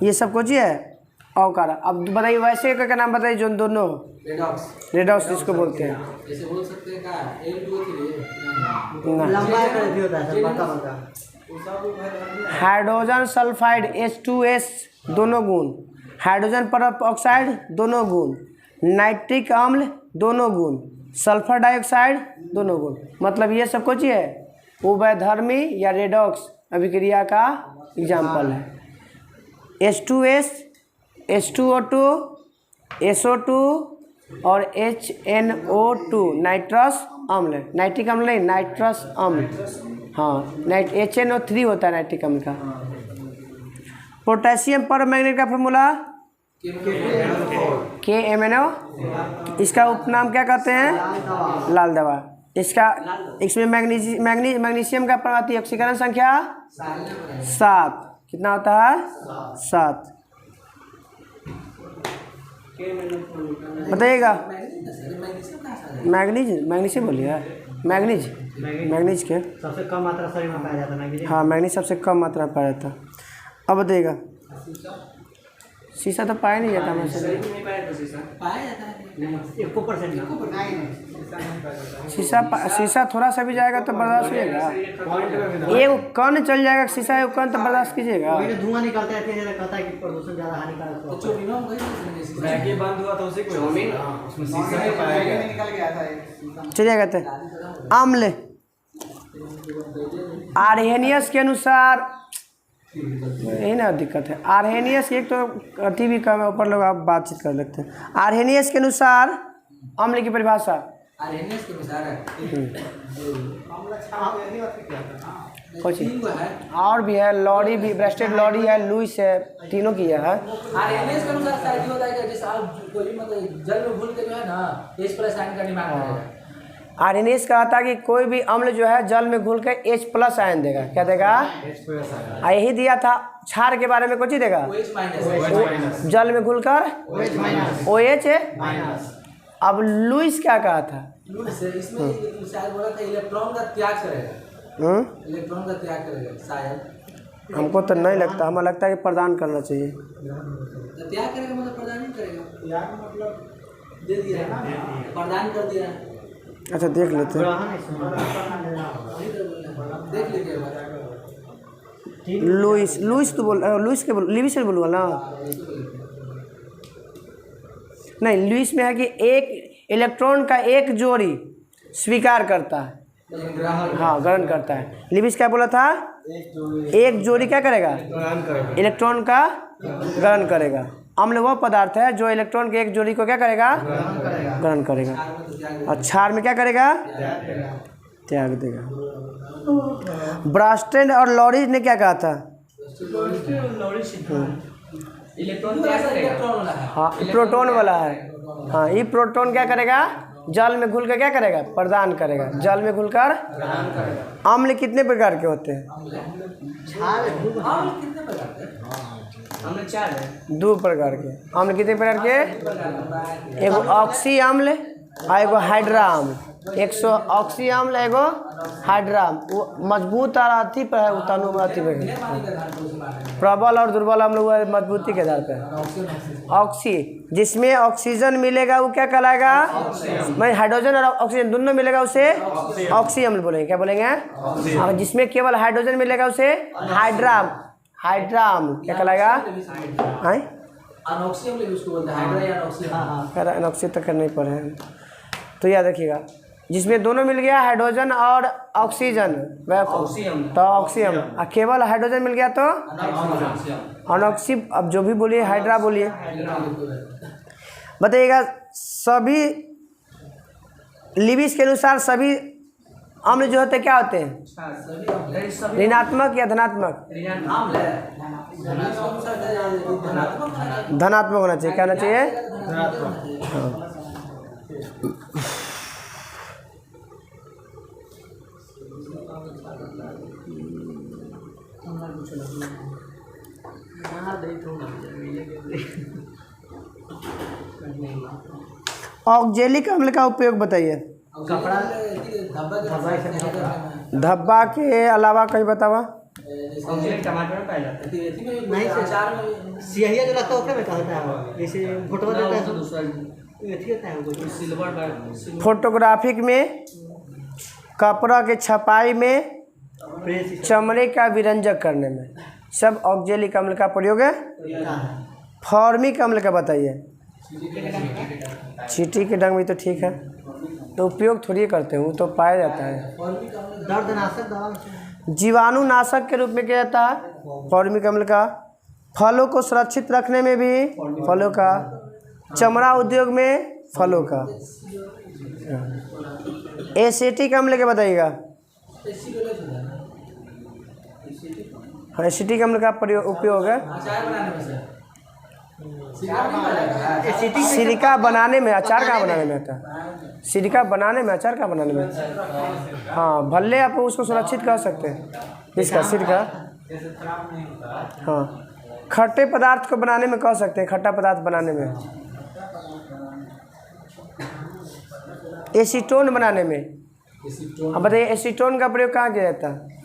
ये सब कुछ है अवकारक। अब बताइए वैसे का नाम बताइए जो दोनों रेडॉक्स जिसको बोलते हैं। ऐसे बोल सकते हैं का लंबा कर दिया था सब बता हाइड्रोजन सल्फाइड H2S दोनों गुण, हाइड्रोजन परऑक्साइड दोनों गुण, नाइट्रिक अम्ल दोनों गुण, सल्फर डाइऑक्साइड दोनों गुण। मतलब ये सब कुछ है उभयधर्मी या रेडॉक्स अभिक्रिया का एग्जाम्पल है। H2S, H2O2, SO2 और HNO2 नाइट्रस अम्ल, नाइट्रिक अम्ल नहीं नाइट्रस अम्ल। हाँ, HNO3 होता है नाइट्रिक अम्ल का। पोटेशियम पर मैग्नेट का फॉर्मूला KMnO। इसका उपनाम क्या कहते हैं? लाल दवा। इसमें मैग्नीशियम का परमाणु ऑक्सीकरण संख्या 7। कितना होता है? 7। बताइएगा मैग्नीशियम बोलिए, मैग्नीज के सबसे कम मात्रा शरीर में पाया जाता है। हाँ, मैग्नीज सबसे कम मात्रा में पाया जाता है। अब बताइएगा शीशा तो पाया नहीं जाता वैसे। पाया जाता है 1% शीशा थोड़ा सा भी जाएगा तो बर्दाश्त होगा। एक कण चल जाएगा शीशा, एक कण तो बर्दाश्त कीजिएगा। धुआं निकलता है, कहता है कि प्रदूषण ज़्यादा हानिकारक तो चोमिनो में गई मैगी बंद हुआ तो उसी को उसमें शीशा ही पाया गया। निकल गया था चलिए कहते अम्ल आर्हेनियस के अनुसार, यही ना दिक्कत है। आर्हेनियस एक तो अति भी कम है, ऊपर लोग आप बातचीत कर सकते हैं। आर्हेनियस के अनुसार अम्ल की परिभाषा आर्हेनियस के अनुसार है कुछ और भी है, लॉरी भी, ब्रेस्टेड लॉरी है, लुइस है, तीनों की है। आर्हेनियस के अनुसार शायद ये होता है कि जैसे आप कोई मतलब जल में घुल के जो है ना H+ आयन का निर्माण करेगा। आर्हेनियस कहता है कि कोई भी अम्ल जो है जल में घुल के H+ आयन देगा। क्या देगा? यही दिया था क्षार के बारे में, कुछ ही देगा OH- जल में घुलकर OH। अब लुइस क्या कहा था? इसमें शायद बोला था इलेक्ट्रॉन का त्याग करेगा, इलेक्ट्रॉन का त्याग करेगा शायद। हमको तो नहीं लगता, हमें लगता है कि प्रदान करना चाहिए। तो त्याग करेगा मतलब प्रदान नहीं करेगा, त्याग मतलब दे दिया ना, प्रदान कर दिया। अच्छा देख लेते हैं। देख लीजिए लुइस तो बोल, लुइस के लिविस से बोलूँगा ना, नहीं लुइस में है कि एक इलेक्ट्रॉन का एक जोड़ी स्वीकार करता है, हाँ ग्रहण करता है। लिविस क्या बोला था? एक जोड़ी क्या करेगा? इलेक्ट्रॉन का ग्रहण करेगा। अम्ल वह पदार्थ है जो इलेक्ट्रॉन के एक जोड़ी को क्या करेगा? ग्रहण करेगा। और क्षार में क्या करेगा? त्याग देगा। ब्रास्टेड और लॉरीज ने क्या कहा था? इलेक्ट्रॉन त्याग करेगा। इलेक्ट्रॉन वाला है, हाँ प्रोटॉन वाला है। हाँ, ये प्रोटॉन क्या करेगा? जल में घुल कर क्या करेगा? प्रदान करेगा। जल में घुलकर अम्ल कितने प्रकार के होते हैं? कितने प्रकार के? हमने 4 है। 2 प्रकार के। अम्ल कितने प्रकार के? एगो ऑक्सी अम्ल और एगो हाइड्रा अम्ल। 100 ऑक्सी अम्ल एगो हाइड्रा अम्ल। वो मजबूत और अति पर है, तनु में अति पर प्रबल और दुर्बल अम्ल हुआ मजबूती के आधार पर। ऑक्सी जिसमें ऑक्सीजन मिलेगा वो क्या कहलाएगा? मैं हाइड्रोजन और ऑक्सीजन दोनों मिलेगा उसे ऑक्सी अम्ल बोलेंगे। क्या बोलेंगे? और जिसमें केवल हाइड्रोजन मिलेगा उसे हाइड्रा अम्ल क्या कहलाएगा? अनॉक्सी अम्ल उसको बोलते हैं, हाइड्रा या अनॉक्सी। हाँ अनॉक्सी तक नहीं पढ़े हैं तो याद रखिएगा। जिसमें दोनों मिल गया हाइड्रोजन और ऑक्सीजन वह तो ऑक्सी अम्ल, और केवल हाइड्रोजन मिल गया तो अनॉक्सी। अब जो भी बोलिए हाइड्रा बोलिए। बताइएगा सभी लिविस के अनुसार सभी अम्ल जो होते क्या होते हैं? ऋणात्मक या धनात्मक? धनात्मक होना चाहिए। क्या होना चाहिए? हाँ। ऑक्जेलिक अम्ल का उपयोग बताइए। धब्बा के अलावा कहीं बतावा? टमाटर में पाया जाता है। नहीं सर, सियाहिया जो लगता है उसमें क्या होता है? जैसे फोटो देता है होता है सिल्वर। फोटोग्राफिक में, कपड़ा के छपाई में, चमड़े का विरंजक करने में सब ऑक्जेलिक अम्ल का प्रयोग है। फॉर्मिक अम्ल का बताइए। चींटी के डंग में तो ठीक है, तो उपयोग थोड़ी करते हैं, वो तो पाया जाता है। दर्दनाशक दवा, जीवाणुनाशक के रूप में किया जाता है फॉर्मिक अम्ल का। फलों को सुरक्षित रखने में भी फलों का। चमड़ा उद्योग में फलों का। एसिटिक अम्ल के बताइएगा। एसिटिक अम्ल का प्रयोग उपयोग है सिरका बनाने में। अचार का बनाने में होता है। सिरका बनाने में, अचार का बनाने में। हाँ भले आप उसको सुरक्षित कर सकते हैं इसका सिरका। हाँ खट्टे पदार्थ को बनाने में कह सकते हैं, खट्टा पदार्थ बनाने में। एसीटोन बनाने में। अब बताइए एसीटोन का प्रयोग कहाँ किया जाता है?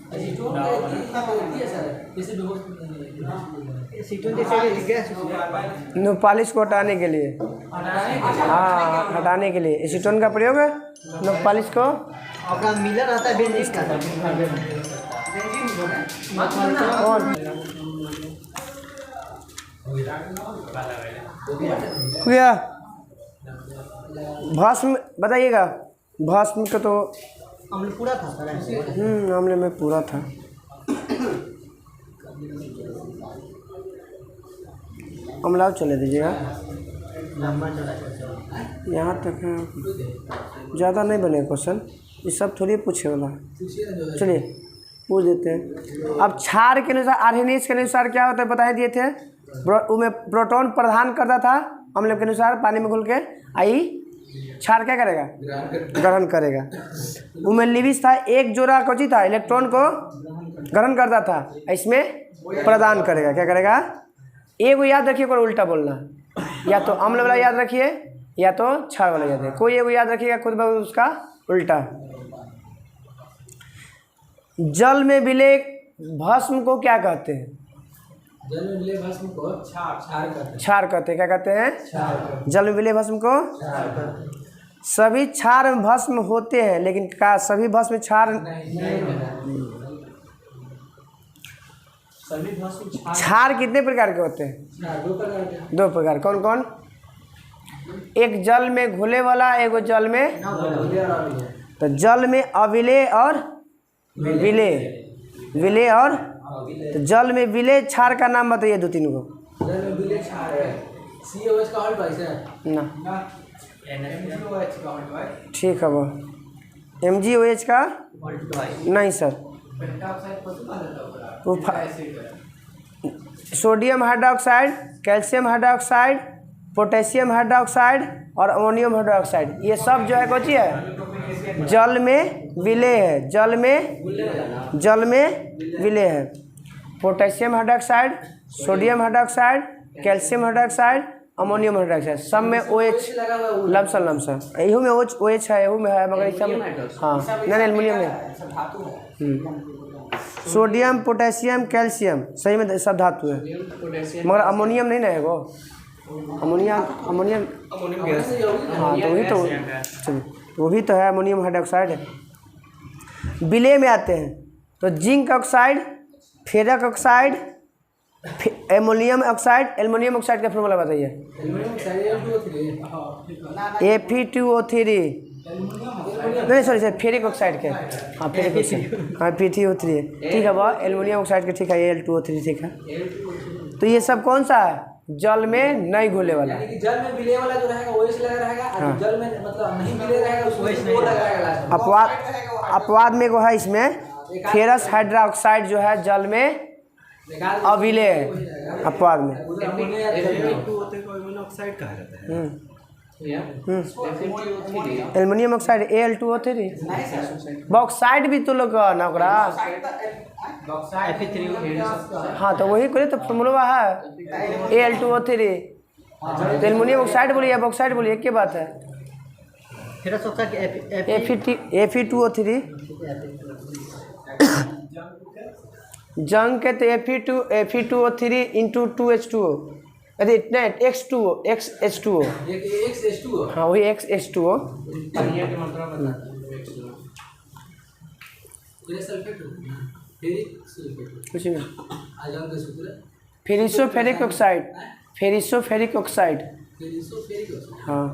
नोपालिश को हटाने के लिए। हाँ हटाने के लिए एसीटोन का प्रयोग है। नोपालिश को मिलर रहता है बेंजीन का। कौन भैया भस्म बताइएगा। भस्म का तो अम्ल पूरा था सर। अम्ल में पूरा था। अम्लाव चले दीजिएगा। यहाँ तक है, ज़्यादा नहीं बने क्वेश्चन, ये सब थोड़ी पूछे वाला है। चलिए पूछ देते हैं। अब क्षार के अनुसार, आर्हेनियस के अनुसार क्या होता है बताए दिए थे। उसमें प्रोटॉन प्रदान करता था अम्ल के अनुसार पानी में घुल के। आई क्षार क्या करेगा? ग्रहण करेगा। उसमें लिविस था, एक जोड़ा कोची था इलेक्ट्रॉन को ग्रहण करता था, इसमें प्रदान करेगा। क्या करेगा? एक याद रखिए, कोई उल्टा बोलना, या तो अम्ल वाला याद रखिए या तो क्षार वाला याद रखिए। कोई एक याद रखिएगा, खुद उसका उल्टा। जल में विलय भस्म को क्या कहते हैं? जल में विलय भस्म को क्षार कहते हैं। क्षार कहते हैं। क्या कहते हैं? जल में विलय भस्म को। सभी क्षार में भस्म होते हैं, लेकिन क्या सभी भस्म में क्षार? क्षार कितने प्रकार के होते हैं? 2 प्रकार। कौन कौन? एक जल में घुले वाला, एक जल में। तो जल में अविलेय और विलेय। विलेय और तो जल में विलेय क्षार का नाम बताइए 2-3 को। जल में विलय क्षार है COH का हॉल्ट वाइस है ना। MgOH का हॉल्ट वाइस। ठीक है वो MgOH का नहीं सर। वो sodium hydroxide, calcium hydroxide, potassium hydroxide और अमोनियम हाइड्रोक्साइड, ये सब जो है कौन है, जल में विलय है, जल में विलय है। Potassium hydroxide, sodium hydroxide, calcium hydroxide, ammonium hydroxide, सब में OH लमसम यहू में OH है, यहू में है, मगर ये सब हाँ नहीं एल्युमिनियम नहीं। सोडियम, पोटेशियम, कैल्शियम सही में सब धातु है, मगर अमोनियम नहीं ना है वो, अमोनियम हाँ तो वही तो चलिए वो भी तो है, अमोनियम हाइड्रोक्साइड है। विलय में आते हैं तो zinc oxide, ferrous oxide, aluminium oxide. Aluminium oxide का फॉर्मूला बताइए। Fe2O3 नहीं सॉरी फेरिक ऑक्साइड के, हाँ फेरिक ऑक्साइड, हाँ Fe2O3 है, ठीक है वह एल्युमिनियम ऑक्साइड के, ठीक है Al2O3 ठीक है। तो ये सब कौन सा है, जल में नहीं घुलने वाला, यानी कि जल में विलय वाला जो रहेगा OH लगा रहेगा, और जल में मतलब नहीं विलय रहेगा उसमें वो लगा रहेगा। अपवाद में को है इसमें फेरस हाइड्रोक्साइड जो है जल में अविलय है, अपवाद में। ऑक्साइड कहा जाता है। एल्युमिनियम ऑक्साइड Al2O3, बॉक्साइड भी तो लोग ना ओकरा, हाँ तो वही करे तो फॉर्मूला है Al2O3। तो एल्युमिनियम ऑक्साइड बोलिए या बॉक्साइड बोलिए, एक के बात है। Fe2O3 जंग के तो Fe2O3 इंटू 2H2O, अरे नहीं XH2O, हाँ वही XH2O। कुछ नहीं, फेरिसोफेरिक ऑक्साइड, फेरिसोफेरिक ऑक्साइड, हाँ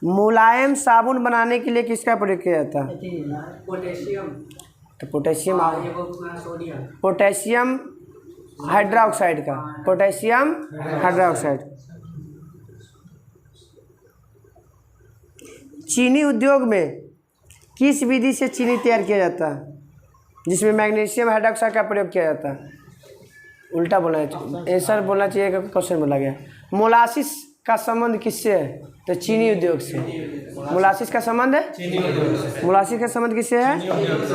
मुलायम साबुन बनाने के लिए किसका प्रयोग किया जाता है, पोटेशियम, तो पोटेशियम, सोडियम, पोटेशियम हाइड्रोक्साइड का, पोटेशियम हाइड्रोक्साइड। चीनी उद्योग में किस विधि से चीनी तैयार किया जाता है जिसमें मैग्नीशियम हाइड्रोक्साइड का प्रयोग किया जाता है, उल्टा बोलना चाहिए, आंसर बोलना चाहिए, क्वेश्चन बोला गया। मोलासिस का संबंध किससे है, तो चीनी उद्योग से। मोलासिस का संबंध है, मोलासिस का संबंध किससे है,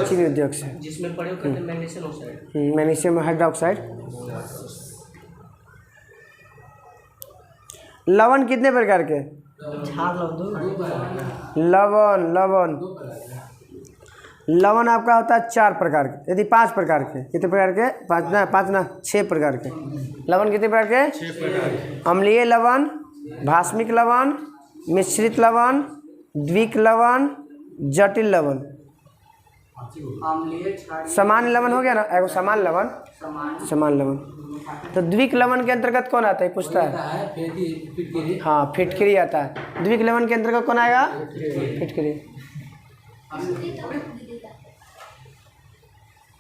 चीनी उद्योग से, जिसमें प्रयोग करते हैं मैग्नीशियम ऑक्साइड, मैग्नीशियम हाइड्रोक्साइड। लवण कितने प्रकार के, लवण आपका होता है 4 प्रकार के, यदि 5 प्रकार के, कितने प्रकार के, 5 ना 6 प्रकार के। लवण कितने प्रकार के, 6 प्रकार के। अम्लीय लवण, भास्मिक लवण, मिश्रित लवण, द्विक लवण, जटिल लवण। समान लवण हो गया ना, एगो समान लवण, समान लवण। तो द्विक लवण के अंतर्गत कौन आता है, पूछता है, हाँ फिटकरी आता है। द्विक लवण के अंतर्गत कौन आएगा, फिटकरी।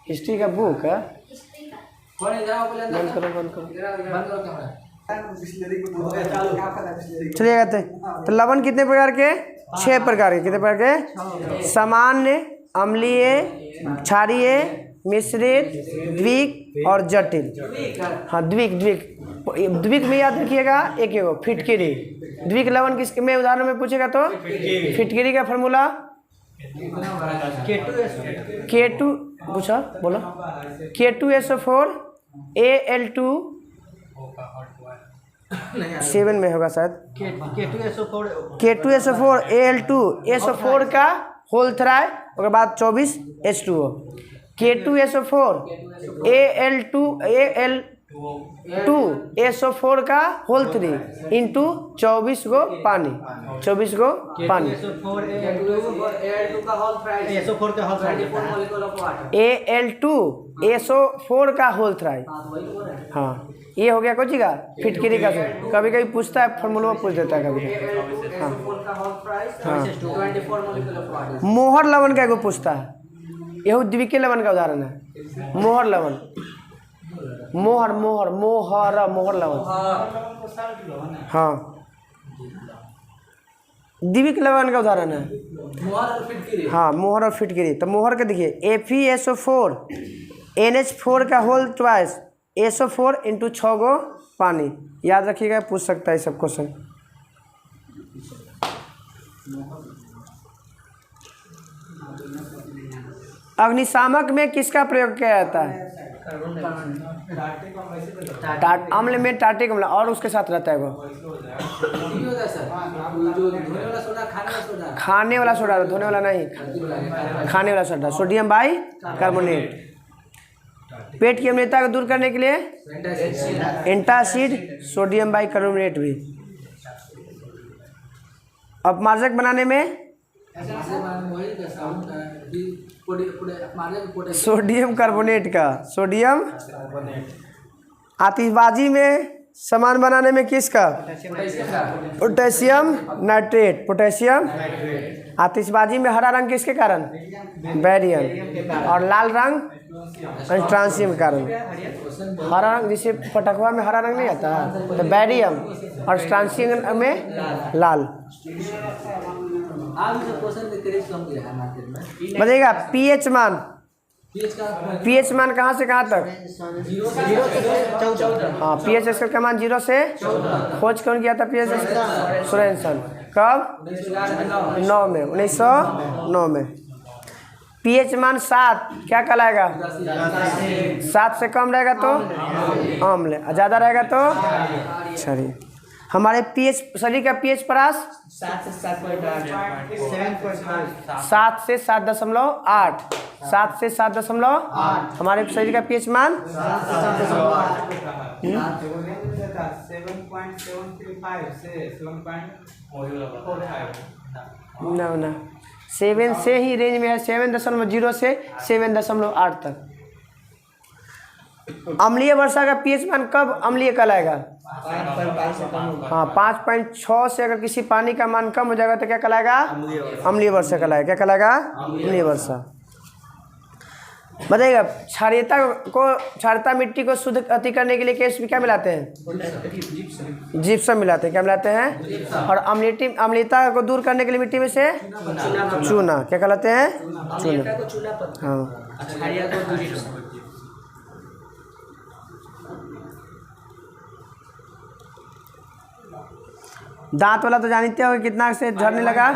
हिस्ट्री का बुक है, बंद करो चलिएगा। तो लवण कितने प्रकार के, 6 प्रकार के, कितने प्रकार के, सामान्य, अम्लीय, क्षारीय, मिश्रित, द्विक और जटिल। हाँ द्विक में याद रखिएगा, एक एगो फिटकरी। द्विक लवण किसके में उदाहरण में पूछेगा तो फिटकरी का फॉर्मूला K2 पूछा बोलो, K2SO4 Al2 7 में होगा शायद, K2SO4 Al2 SO4 का होल थ्राई, उसके बाद 24 H2O। K2SO4 Al2 SO4 का होल 3 इंटू 24 गो पानी, 24 गो पानी। Al2 SO4 का होल थ्राई, हाँ ये हो गया कुछ का फिटकरी का। कभी कभी पूछता है, फॉर्मूला पूछ देता है कभी कभी। हाँ मोहर लवण का पूछता है, यह द्विकीय लवण का उदाहरण है। मोहर लवण, मोहर लवण, हाँ द्विक लवण का उदाहरण है। मोहर और फिटकिरी। हाँ मोहर और फिटकिरी। तो मोहर के देखिए FeSO4 NH4 का होल ट्वाइस SO4 इंटू 6 गो पानी। याद रखिएगा, पूछ सकता है सब क्वेश्चन। अग्निशामक में किसका प्रयोग किया जाता है? अम्ल में टार्टिक अम्ल और उसके साथ रहता है वो ठीक होता है सर, जो धोने वाला सोडा, खाने वाला सोडा। खाने वाला सोडा, धोने वाला नहीं, खाने वाला सोडा, सोडियम बाई कार्बोनेट। पेट की अम्लता को दूर करने के लिए एंटासिड, सोडियम बाई कार्बोनेट भी। अपमार्जक बनाने में सोडियम कार्बोनेट का, सोडियम। आतिशबाजी में सामान बनाने में किसका? Potassium nitrate, potassium. आतिशबाजी में हरा रंग किसके कारण? बैरियम। और लाल रंग ट्रांसियम के कारण। हरा रंग, जैसे पटखवा में हरा रंग नहीं आता तो बैरियम, और ट्रांसियम में लाल। बताइएगा पीएच मान, पीएच मान कहाँ से कहाँ तक? 0 से 14। हाँ पीएच स्केल का मान 0 से खोज कौन किया था? PH scale Sorensen. कब? 1909 में। पीएच मान 7 क्या कहलाएगा? 7 से कम रहेगा तो अम्ल, ज़्यादा रहेगा तो क्षारीय। हमारे पीएच, शरीर का पीएच परास 7 से 7.8, 7 से 7.8, 7 से 7.8 हमारे शरीर का पीएच मान। 7.735 से 7.45 ना 7 से ही रेंज में है, 7.0 से 7.8 तक। अम्लीय वर्षा का पीएच मान कब अम्लीय कहलाएगा? 5.5 से कम होगा। हाँ 5.6 से अगर किसी पानी का मान कम हो जाएगा तो क्या कहलाएगा? अम्लीय वर्षा कहलाएगा। क्या कहलाएगा? अम्लीय वर्षा। बताइएगा क्षारीयता को, क्षारीयता मिट्टी को शुद्ध अति करने के लिए क्या मिलाते हैं? जिप्सम मिलाते हैं। क्या मिलाते हैं? और अम्लीयता को दूर करने के लिए मिट्टी में से चूना। क्या कहलाते हैं? चूना। हाँ दांत वाला तो जानते हो कितना से झड़ने लगा?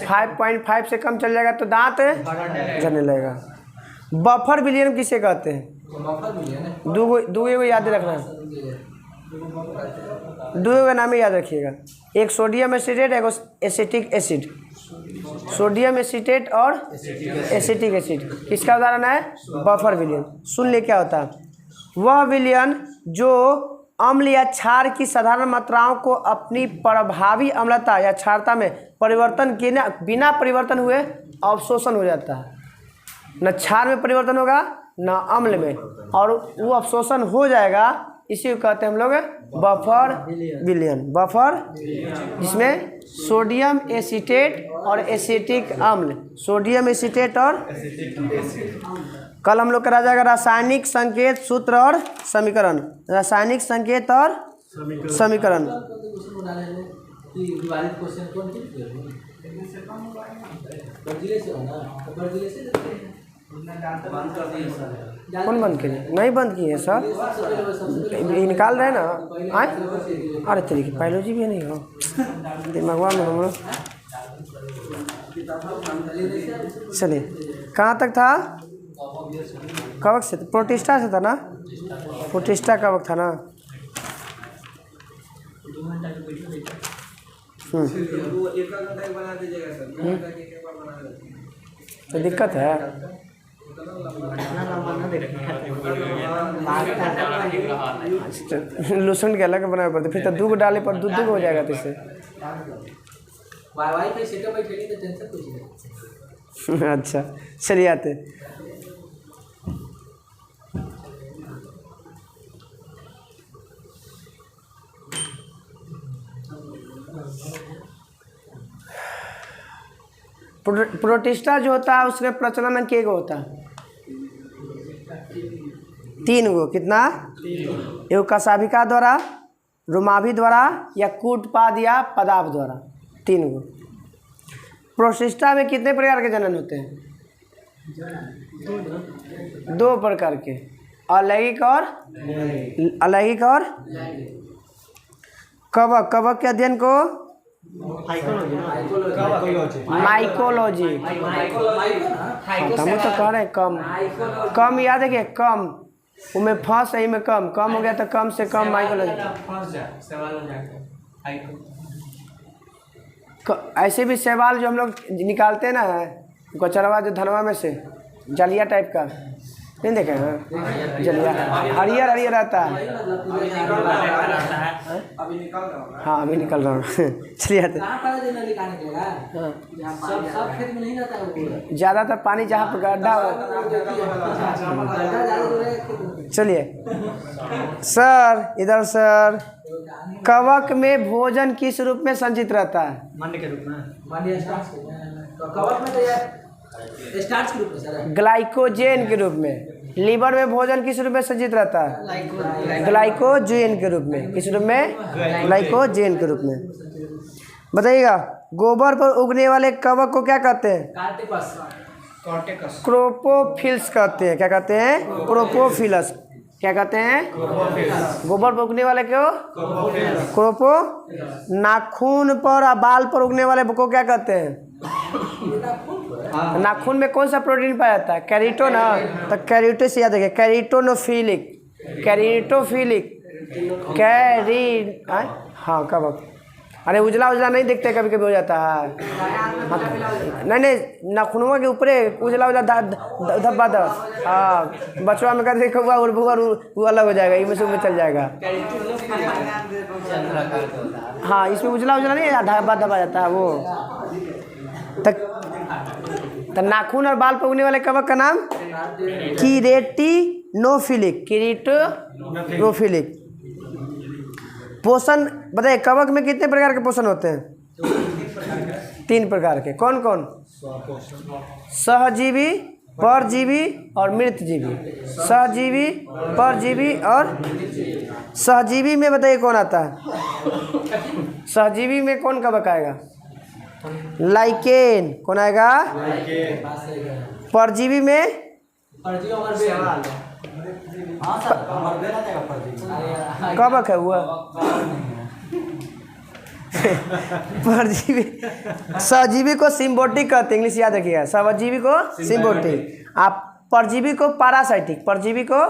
5.5 से कम चल जाएगा तो दांत झड़ने लगेगा। बफर विलियन किसे कहते हैं? दो याद रखना, दो का नाम याद रखिएगा। एक सोडियम एसिटेट, एक एसिटिक एसिड। सोडियम एसिटेट और एसिटिक एसिड किसका उदाहरण है? बफर विलियन। सुन ले क्या होता है? वह विलियन जो अम्ल या क्षार की साधारण मात्राओं को अपनी प्रभावी अम्लता या क्षारता में परिवर्तन किए बिना परिवर्तन हुए अवशोषण हो जाता है। न क्षार में परिवर्तन होगा न अम्ल में, और वो अवशोषण हो जाएगा। इसी को कहते हैं हम लोग बफर विलियन। बफर जिसमें सोडियम एसिटेट और एसिटिक अम्ल, सोडियम एसिटेट और कल हम लोग करा जाएगा रासायनिक संकेत, सूत्र और समीकरण। रासायनिक संकेत और समीकरण। कौन बंद किए? नहीं बंद किए हैं सर, ये निकाल रहे हैं ना। आए अरे तरीके बायोलॉजी भी नहीं हो दिमागवा में हम लोग। चलिए कहाँ तक था? कवक से, प्रोटिस्टा से था ना? प्रोटिस्टा कवक था ना? तो दिक्कत है। लूसेंट के अलग बनाना पड़ता, फिर तो दूध डाले पर दूध हो जाएगा। तो इससे अच्छा चलिए आते। प्रोटिस्टा जो होता है उसके प्रचलन अंक के गो होता है? 3 गो। कितना? एगो कसाभिका द्वारा, रुमाभी द्वारा, या कूटपाद या पदाभ द्वारा। 3 गो। प्रोसिस्टा में कितने प्रकार के जनन होते हैं? 2 प्रकार के, अलैंगिक और अलैंगिक और कवक। कवक के अध्ययन को माइकोलॉजी। हम तो कह रहे हैं कम, कम याद है कि कम उनमें फंस सही में कम कम हो गया तो कम से कम माइकोलॉजी। ऐसे भी सवाल जो हम लोग निकालते हैं ना कचरवा जो धनवा में से जलिया टाइप का नहीं देखे हैं? जलिया हरियर हरियर रहता है। हाँ अभी निकल रहा हूँ। चलिए आते ज़्यादातर पानी जहाँ पर गड्ढा हो। चलिए सर इधर सर, कवक में भोजन किस रूप में संचित रहता है? मान्य के रूप में, कवक में तो स्टार्च के रूप में सर, ग्लाइकोजेन के रूप में। लीवर में भोजन किस रूप में संचित रहता है? ग्लाइकोजेन के रूप में। किस रूप में? ग्लाइकोजेन के रूप में। बताइएगा, गोबर पर उगने वाले कवक को क्या कहते हैं? क्रोपोफिल्स कहते हैं। क्या कहते हैं? क्रोपोफिलस। क्या कहते हैं? गोबर पर उगने वाले को क्रोपो। नाखून पर और बाल पर उगने वाले को क्या कहते हैं? नाखून में कौन सा प्रोटीन पाया जाता है? कैरिटो ना, तो कैरिटो से याद रखिए, कैरिटोनोफिलिक। कैरिटोफिलिक हाँ कवक। अरे उजला उजला नहीं देखते कभी कभी हो जाता है। नहीं नाखूनों के ऊपर उजला उजला धब्बा धब। हाँ बचवा में कहते देखो वो अलग हो जाएगा, इनमें से ऊपर चल जाएगा। हाँ इसमें उजला उजला नहीं धब्बा धब्बा जाता है वो। तो नाखून और बाल पर उगने वाले कवक का नाम कीरेटिनोफिलिक। कीरेटिनोफिलिक। पोषण बताइए, कवक में कितने प्रकार के पोषण होते हैं? 3 प्रकार के। कौन कौन? सहजीवी, परजीवी और मृतजीवी। सहजीवी, परजीवी और सहजीवी में बताइए कौन आता है? सहजीवी में कौन कवक आएगा? लाइकेन। कौन आएगा? परजीवी में कवक है वो। परजीवी। सहजीवी को सिम्बोटिक कहते हैं, इंग्लिश याद रखिएगा। सहजीवी को सिम्बोटिक, आप परजीवी को पैरासाइटिक। परजीवी को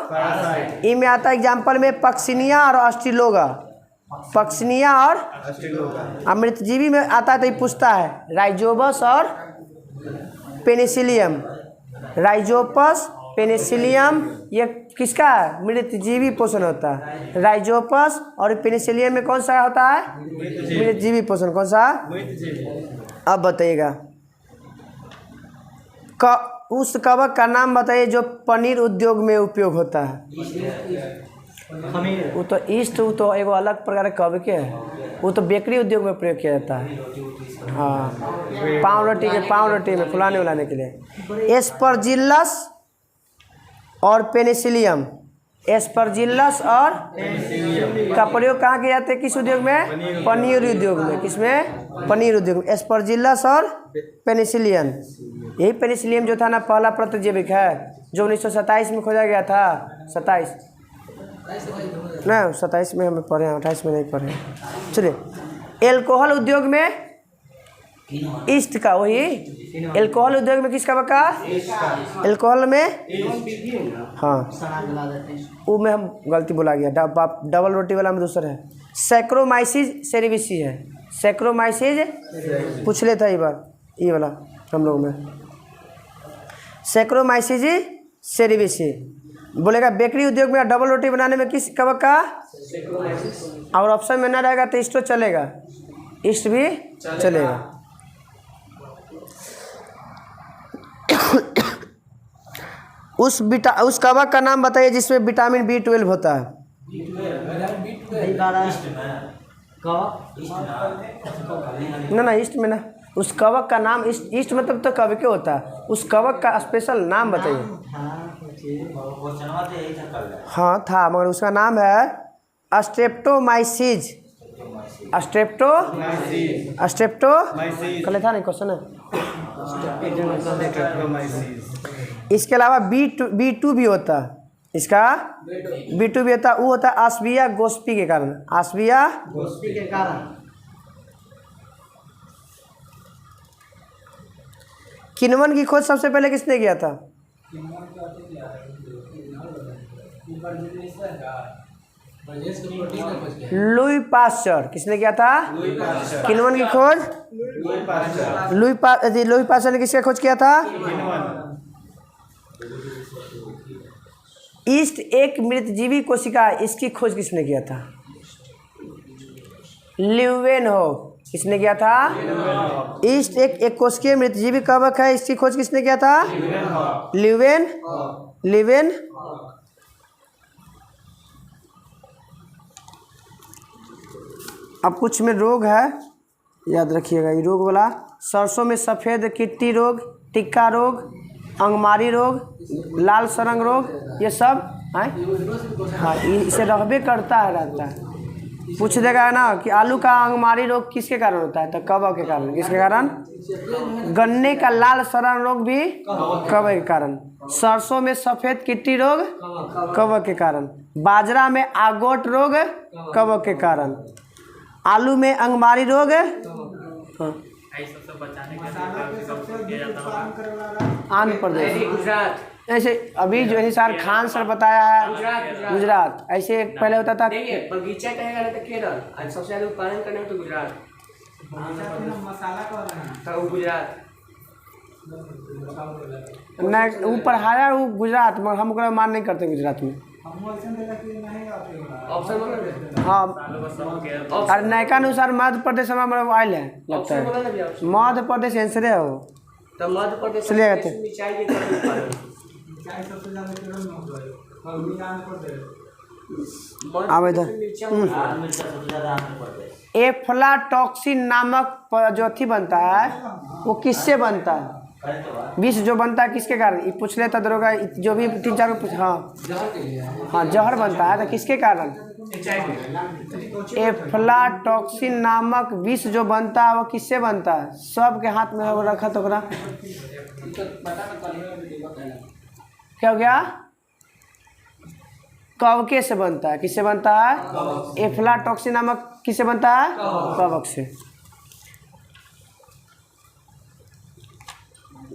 इनमें आता है एग्जाम्पल में पक्सिनिया और अस्टिलोगा। पक्सिनिया और मृतजीवी में आता है तो ये पूछता है राइजोबस और पेनिसिलियम। राइजोपस पेनिसिलियम ये किसका है? मृतजीवी पोषण होता है। राइजोपस और पेनिसिलियम में कौन सा होता है? मृतजीवी पोषण। कौन सा? अब बताइएगा, उस कवक का नाम बताइए जो पनीर उद्योग में उपयोग होता है। वो तो ईस्ट, वो तो एगो अलग प्रकार का कवक है, वो तो बेकरी उद्योग में प्रयोग किया जाता है। हाँ पाव रोटी में फुलाने उलाने के लिए। एस्परजिलस और पेनिसिलियम। एस्परजिलस और का प्रयोग कहाँ किया जाता है? किस उद्योग में? पनीर उद्योग में। किसमें? पनीर उद्योग में। एस्परजिलस और पेनिसिलियम। यही पेनिसिलियम जो था ना पहला प्रतिजैविक है जो 1927 में खोजा गया था। 27 में हमें पढ़े हैं, 28 में नहीं पढ़े। चलिए, एल्कोहल उद्योग में ईस्ट का, वही एल्कोहल उद्योग में किसका बका? एल्कोहल में हाँ वो में हम गलती बोला गया, डबल रोटी वाला में दूसरा है। सैक्रोमाइसिस सेरेविसी है। सैक्रोमाइसिस पूछ लेता है ये वाला हम लोग में। सैक्रोमाइसिस सेरेविसी बोलेगा बेकरी उद्योग में डबल रोटी बनाने में किस कवक का? और ऑप्शन में ना रहेगा तो ईस्ट चलेगा, ईस्ट भी चलेगा। उस कवक का नाम बताइए जिसमें विटामिन B12 होता है। ना ईस्ट में ना, उस कवक का नाम ईस्ट मतलब तो कवक के होता है। उस कवक का स्पेशल नाम बताइए। हाँ था, मगर उसका नाम है स्ट्रेप्टोमाइसिस। स्ट्रेप्टो स्ट्रेप्टो कल था नहीं क्वेश्चन है। इसके अलावा B2 भी होता है, इसका B2 भी होता है, वो होता है आस्बिया गोस्पी के कारण। आस्बिया गोस्पी के कारण किण्वन की खोज सबसे पहले किसने किया था? Louis Pasteur. किसने किया था किण्वन की खोज? लुई पास्चर ने किसका खोज किया था? ईस्ट एक मृतजीवी कोशिका, इसकी खोज किसने किया था? ल्यूवेनहोफ। किसने किया था? ईस्ट एक कोशिकीय मृतजीवी कवक है, इसकी खोज किसने किया था? ल्यूवेन। अब कुछ में रोग है, याद रखिएगा ये रोग वाला। सरसों में सफ़ेद किट्टी रोग, टिक्का रोग, अंगमारी रोग, लाल सरंग रोग, ये सब है। हाँ, इसे रहबे करता है, रहता है। पूछ देगा ना कि आलू का अंगमारी रोग किसके कारण होता है, तो कवक के कारण। किसके कारण? गन्ने का लाल सरंग रोग भी कवक के कारण। सरसों में सफ़ेद किट्टी रोग कवक के कारण। बाजरा में आगोट रोग कवक के कारण। आलू में अंगमारी रोग। हाँ, आंध्र प्रदेश, गुजरात, ऐसे अभी जो निसार खान सर बताया है गुजरात। ऐसे पहले होता था नहीं है, बगीचा कहेगा ना तो केरल, और सबसे ज़्यादा उत्पादन करने में तो गुजरात, तो वो गुजरात नहीं, वो पढ़ाया वो गुजरात, मगर हम ओकरा मान नहीं करते गुजरात में। ऑप्शन बोलो। हाँ, और नयका अनुसार मध्य प्रदेश हमारा आयल है लगता ऑप्शन बोलो ना है। भैया, ऑप्शन। मध्य प्रदेश आंसर है वो। तो मध्य प्रदेश चलिए आते। मिर्चाई के कारण उत्पादन। अब इधर एफ्लाटॉक्सिन नामक जो अथी बनता है वो किससे बनता है? विष जो बनता है किसके कारण? ये पूछ लेता दरोगा, जो भी 3-4 पूछ। हाँ, जहर बनता है तो किसके कारण? एफ्लाटॉक्सिन नामक विष जो बनता है वो किससे बनता है? सबके हाथ में वो रखा तो ओकरा क्या हो गया? कवके से बनता है। किससे बनता है? एफ्लाटॉक्सिन नामक किससे बनता है? कवक से।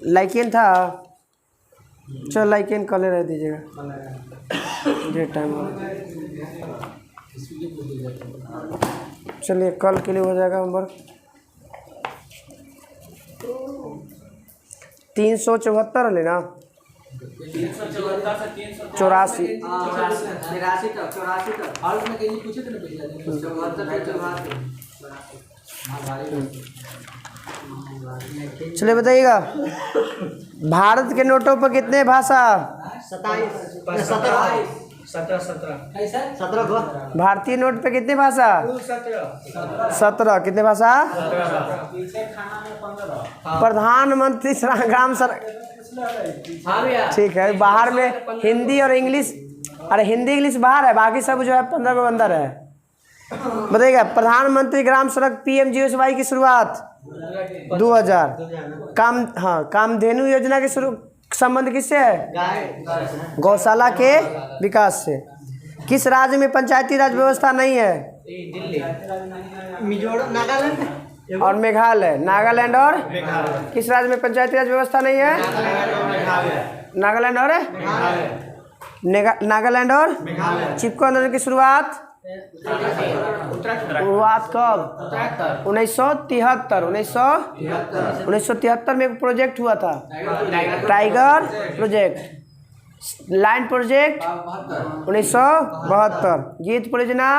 लाइकेन था, चलो लाइकेन कल रह दीजिएगा, जे टाइम हो। चलिए कल के लिए हो जाएगा होमवर्क। 374 लेना, 84 चलिए बताइएगा, भारत के नोटों पर कितने भाषा? 17 भारतीय नोट पे कितने भाषा? 17। कितने भाषा? प्रधानमंत्री ग्राम सर। हाँ भैया, ठीक है, बाहर में हिंदी और इंग्लिश, अरे हिंदी इंग्लिश बाहर है, बाकी सब जो है 15 को अंदर है। बताइएगा, प्रधानमंत्री ग्राम सड़क PMGSY की शुरुआत 2000। कामधेनु योजना के शुरू संबंध किससे है? गौशाला के विकास से। किस राज्य में पंचायती राज व्यवस्था नहीं है? मिजोरम, नागालैंड और मेघालय। नागालैंड और किस राज्य में पंचायती राज व्यवस्था नहीं है? नागालैंड और नागालैंड और चिपको आंदोलन की शुरुआत कब? 1973। 1973 में एक प्रोजेक्ट हुआ था, टाइगर प्रोजेक्ट। Line project 1972। गीत परियोजना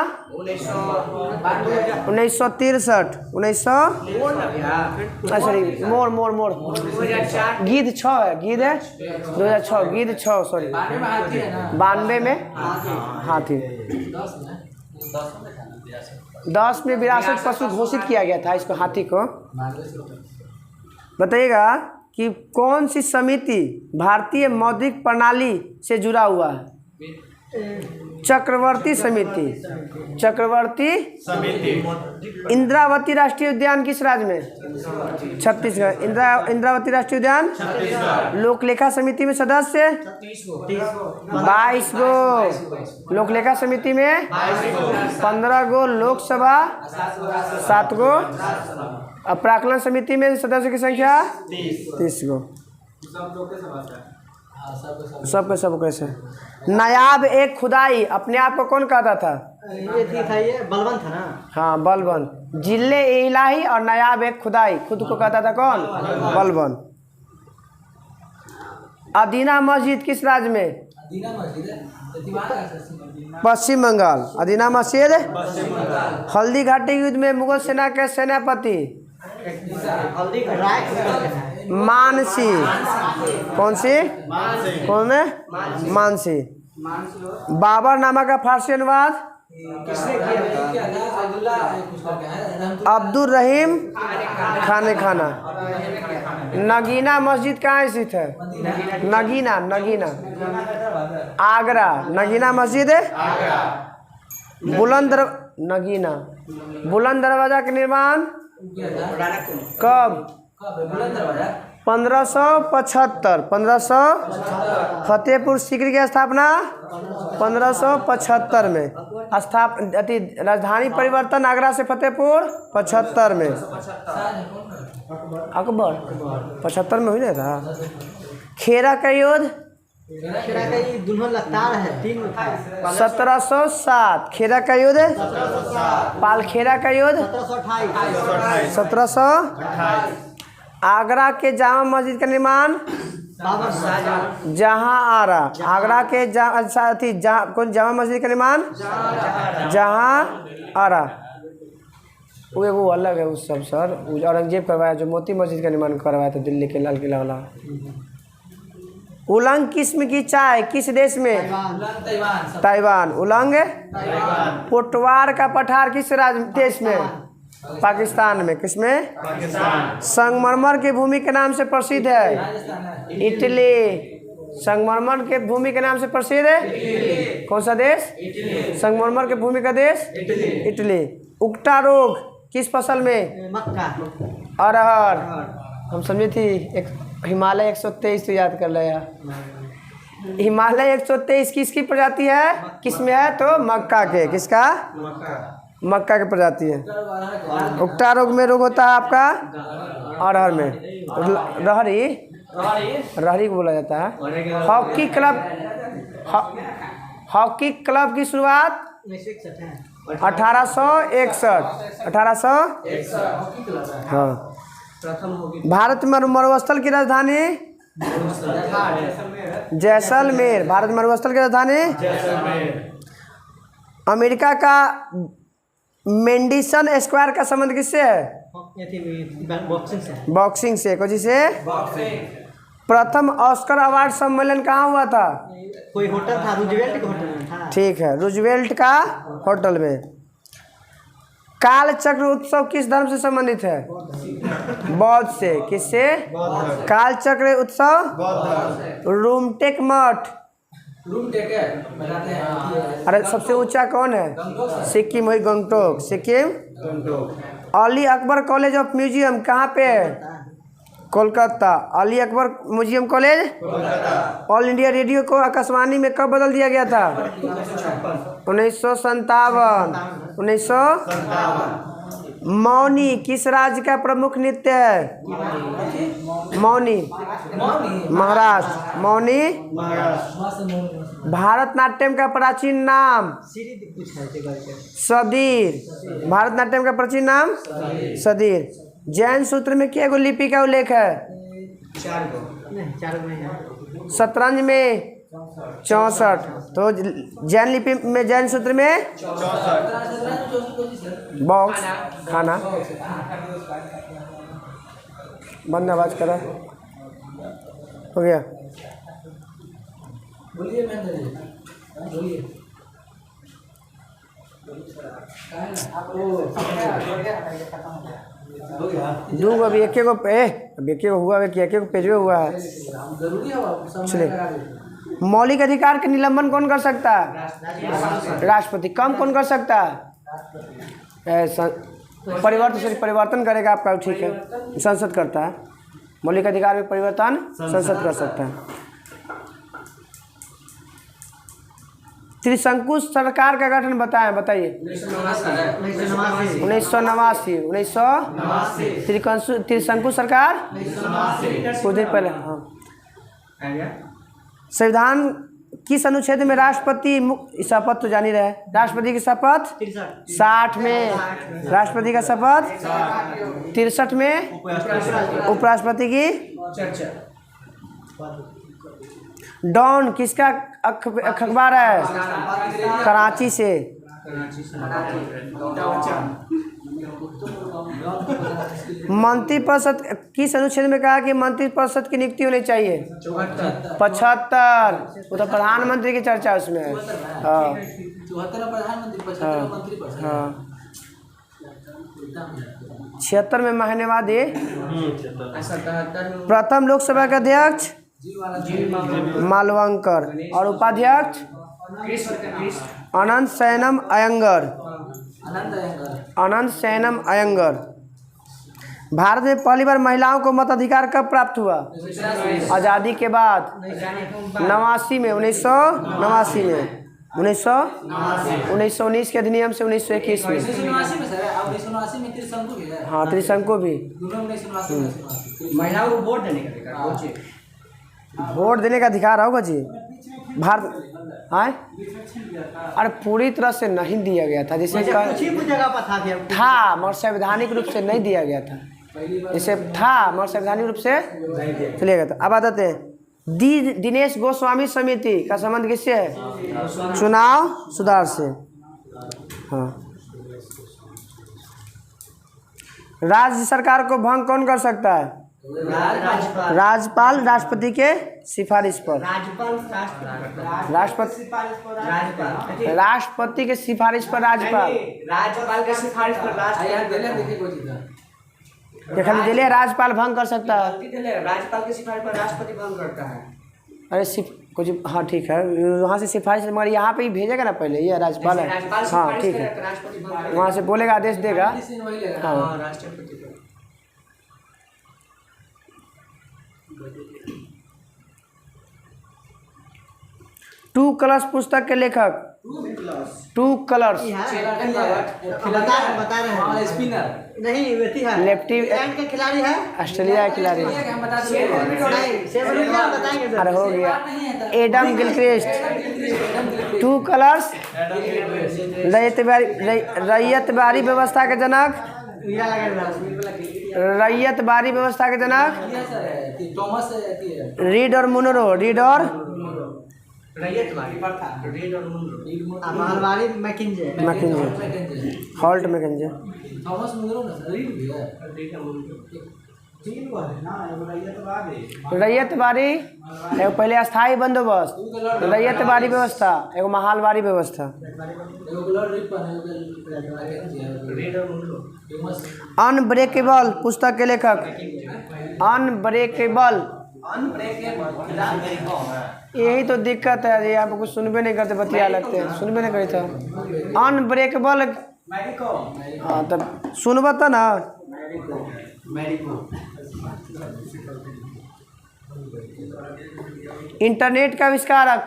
1963। सॉरी, मोर गीत 6 है, गीत है 2006, गीत 6 सॉरी 92 में हाथी। 10 में विरासत पशु घोषित किया गया था इसको, हाथी को। बताइएगा कि कौन सी समिति भारतीय मौद्रिक प्रणाली से जुड़ा हुआ है? चक्रवर्ती समिति, चक्रवर्ती समिति इंद्रावती राष्ट्रीय उद्यान किस राज्य में? छत्तीसगढ़। इंद्रावती राष्ट्रीय उद्यान। लोक लेखा समिति में सदस्य 22 गो, लोक लेखा समिति में 15 गो, लोकसभा 7 गो, और प्राक्कलन समिति में सदस्य की संख्या 30 गो। सबके सब कैसे? नायाब एक खुदाई अपने आप को कौन कहता था? ये थी था, ये बलवंत था ना। हाँ, बलवंत। जिले इलाही और नायाब एक खुदाई खुद को कहता था कौन? बलवंत। अदीना मस्जिद किस राज्य में? पश्चिम बंगाल। अदीना मस्जिद। हल्दी घाटी युद्ध में मुगल सेना के सेनापति मानसी। कौन सी? कौन है? मानसी। बाबर नामा का फारसी अनुवाद? अब्दुल रहीम खाने खाना। नगीना मस्जिद कहाँ स्थित है? नगीना, नगीना आगरा। नगीना मस्जिद है नगीना। बुलंद दरवाजा का निर्माण कब? 1575। 1500। फतेहपुर सीकरी की स्थापना 1575 में। राजधानी परिवर्तन आगरा से फतेहपुर 75 में। अकबर 75 में हुई ना था। खेरा का युद्ध? खेरा का ये दुल्हन लगातार है 3 था। 1707। खेरा का युद्ध? पालखेरा का युद्ध 1728। 1728। आगरा के जामा मस्जिद का निर्माण जहां आरा। आगरा के कौन जामा मस्जिद का निर्माण? जहां आरा। वो अलग है उस सब सर। औरंगजेब करवाया, जो मोती मस्जिद का निर्माण करवाया था दिल्ली के लाल किला वाला। उलंग किस्म की चाय किस देश में? ताइवान। उलंग। पोटवार का पठार किस राज्य देश में? पाकिस्तान में। किसमें? पाकिस्तान। संगमरमर की भूमि के नाम से प्रसिद्ध है? इटली। संगमरमर के भूमि के नाम से प्रसिद्ध है? कौन सा देश? संगमरमर के भूमि का देश? इटली। उकटा रोग किस फसल में? मक्का। अरहर। हम समझे थी एक हिमालय 123 तो याद कर लिया। हिमालय 123 किसकी प्रजाति है? किस में है? तो मक्का के। किसका? मक्का की प्रजाति है। उकटा रोग में रोग होता है आपका अरहर में। रहरी को बोला जाता है। Hockey club. हॉकी क्लब की शुरुआत 1861। 1861। हाँ। भारत में मरुस्थल की राजधानी जैसलमेर। भारत में मरुस्थल की राजधानी अमेरिका का मेंडिसन स्क्वायर का संबंध किससे है? बॉक्सिंग से। बॉक्सिंग से। कौन से? प्रथम ऑस्कर अवार्ड सम्मेलन कहाँ हुआ था? कोई होटल था, रूजवेल्ट के होटल में था। ठीक है, रूजवेल्ट का होटल में। काल चक्र उत्सव किस धर्म से संबंधित है? बौद्ध से। किससे? काल चक्र उत्सव रूमटेक मठ। अरे सबसे ऊंचा कौन है? सिक्किम। वही Gangtok. Sikkim. Ali Akbar college of museum कहाँ पे है? Kolkata. Ali Akbar museum college. All India radio को आकाशवाणी में कब बदल दिया गया था? 1957। 1957। मौनी किस राज्य का प्रमुख नृत्य है? मौनी महाराष्ट्र। मौनी भारतनाट्यम का प्राचीन नाम? सदीर। भारतनाट्यम का प्राचीन नाम सदीर। जैन सूत्र में क्या लिपि का उल्लेख है? 4 गो। शतरंज में 64। तो जैन लिपि में, जैन सूत्र में 64। बॉक्स खाना बंद आवाज करा हो गया। बोलिए महेंद्र जी, बोलिए। दूंगा अभी एक को अभी एक हुआ है कि एक पेज में हुआ है। जरूरी है चलिए मौलिक अधिकार के निलंबन कौन कर सकता है? राष्ट्रपति। कम कौन कर सकता है? परिवर्तन करेगा आपका, ठीक है, संसद करता है। मौलिक अधिकार में परिवर्तन संसद कर सकता है। त्रिशंकु सरकार का गठन बताइए। 1989 त्रिशंकु सरकार कुछ दिन पहले। हाँ, संविधान किस अनुच्छेद में राष्ट्रपति शपथ तो जान ही रहे, राष्ट्रपति की शपथ 60 में, राष्ट्रपति का शपथ 63 में, उपराष्ट्रपति की चर्चा। डॉन किसका अखबार है? कराची से। मंत्रिपरिषद किस अनुच्छेद में कहा कि मंत्रिपरिषद की नियुक्ति होनी चाहिए? 75। वो तो प्रधानमंत्री की चर्चा उसमें है। हाँ 74 प्रधानमंत्री, 75 मंत्रिपरिषद। हाँ 76 में महान्यवादी। प्रथम लोकसभा के अध्यक्ष मालवंकर और उपाध्यक्ष अनंत शयनम अयंगर। भारत में पहली बार महिलाओं को मताधिकार कब प्राप्त हुआ? आज़ादी के बाद 89 में, 1989 में, 1919 के अधिनियम से 1921 में। 1989 में त्रिशंकु भी है। हाँ त्रिशंकु भी। महिलाओं को वोट देने का अधिकार, वोट देने का अधिकार होगा जी भारत। हाँ अरे पूरी तरह से नहीं दिया गया था, जैसे कुछ जगह पर था मगर संवैधानिक रूप से नहीं दिया गया था। जैसे था मगर संवैधानिक रूप से चलिए गया था। अब बताते हैं दिनेश गोस्वामी समिति का संबंध किससे है? चुनाव सुधार से। हाँ राज्य सरकार को भंग कौन कर सकता है? राज्यपाल राष्ट्रपति के सिफारिश पर। राष्ट्रपति के सिफारिश पर राज्यपाल के सिफारिश पर खाली दिले राज्यपाल भंग कर सकता है। राज्यपाल के सिफारिश पर राष्ट्रपति भंग करता है। अरे कुछ हाँ ठीक है, वहाँ से सिफारिश मगर यहाँ पे ही भेजेगा ना पहले, ये राज्यपाल है। हाँ ठीक है, वहाँ से बोलेगा, आदेश देगा। हाँ राष्ट्रपति 2 कलर्स पुस्तक के लेखक 2 कलर्स बता रहे हैं। स्पिनर नहीं वेती है, लेफ्टी इंग्लैंड का खिलाड़ी है, ऑस्ट्रेलिया का खिलाड़ी। बताएंगे। अरे हो गया, एडम गिलक्रिस्ट। 2 कलर्स रैयतबारी व्यवस्था के जनक। रैयतबारी व्यवस्था के जनक रीड और मुनरो। रीड और महलवाड़ी मैकिंजे। हॉल्ट मैकिंजे। थॉमस मुनरो ना रीड भी है। रैयतबारी एगो पहले अस्थायी बंदोबस्त, रैयतबारी व्यवस्था एगो महलवारी व्यवस्था। अनब्रेकेबल पुस्तक के लेखक अनब्रेकेबल। यही तो दिक्कत है जी, आप कुछ सुनबे नहीं करते, बतिया लगते हैं, सुनबे नहीं करते। अनब्रेकेबल। हाँ तब सुनब तो ना। इंटरनेट का आविष्कारक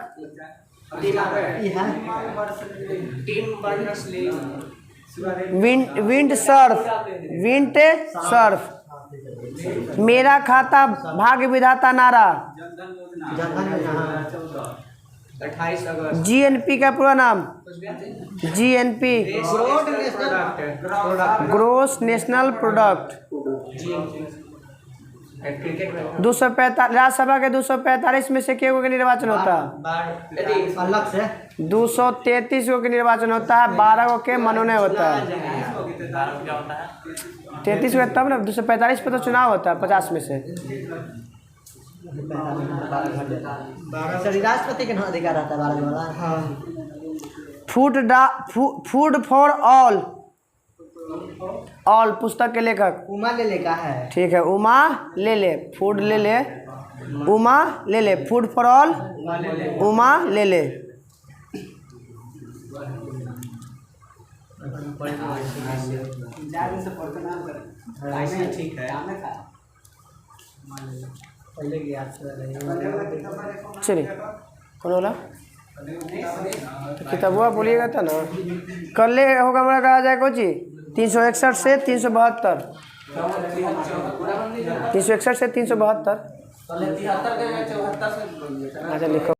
विंड सर्फ। मेरा खाता भाग्य विधाता नारा। 28 अगस्त। जीएनपी का पूरा नाम? GNP gross national product. 245 Rajya Sabha के 245 में से के गो के निर्वाचन होता है? अलग से 233 गो के निर्वाचन होता है, 12 गो के मनोनयन होता है। 33 गो तब ना 245 पे तो चुनाव होता है 50 में से। राष्ट्रपति के अधिकार रहता है 12 हाँ। फूड फॉर ऑल पुस्तक के लेखक उमा ले का है। ठीक है, उमा ले ले। फूड ले ले उमा ले ले, फूड फॉर ऑल उमा ले ले। ठीक है पहले की याद से चलिए कौन बोला तो किताबुआ बोलिएगा था ना। कल होगा हमारा कहा जाए कोची 361 से 372, 361 से 372। पहले 73 के 74 से अच्छा लिखो।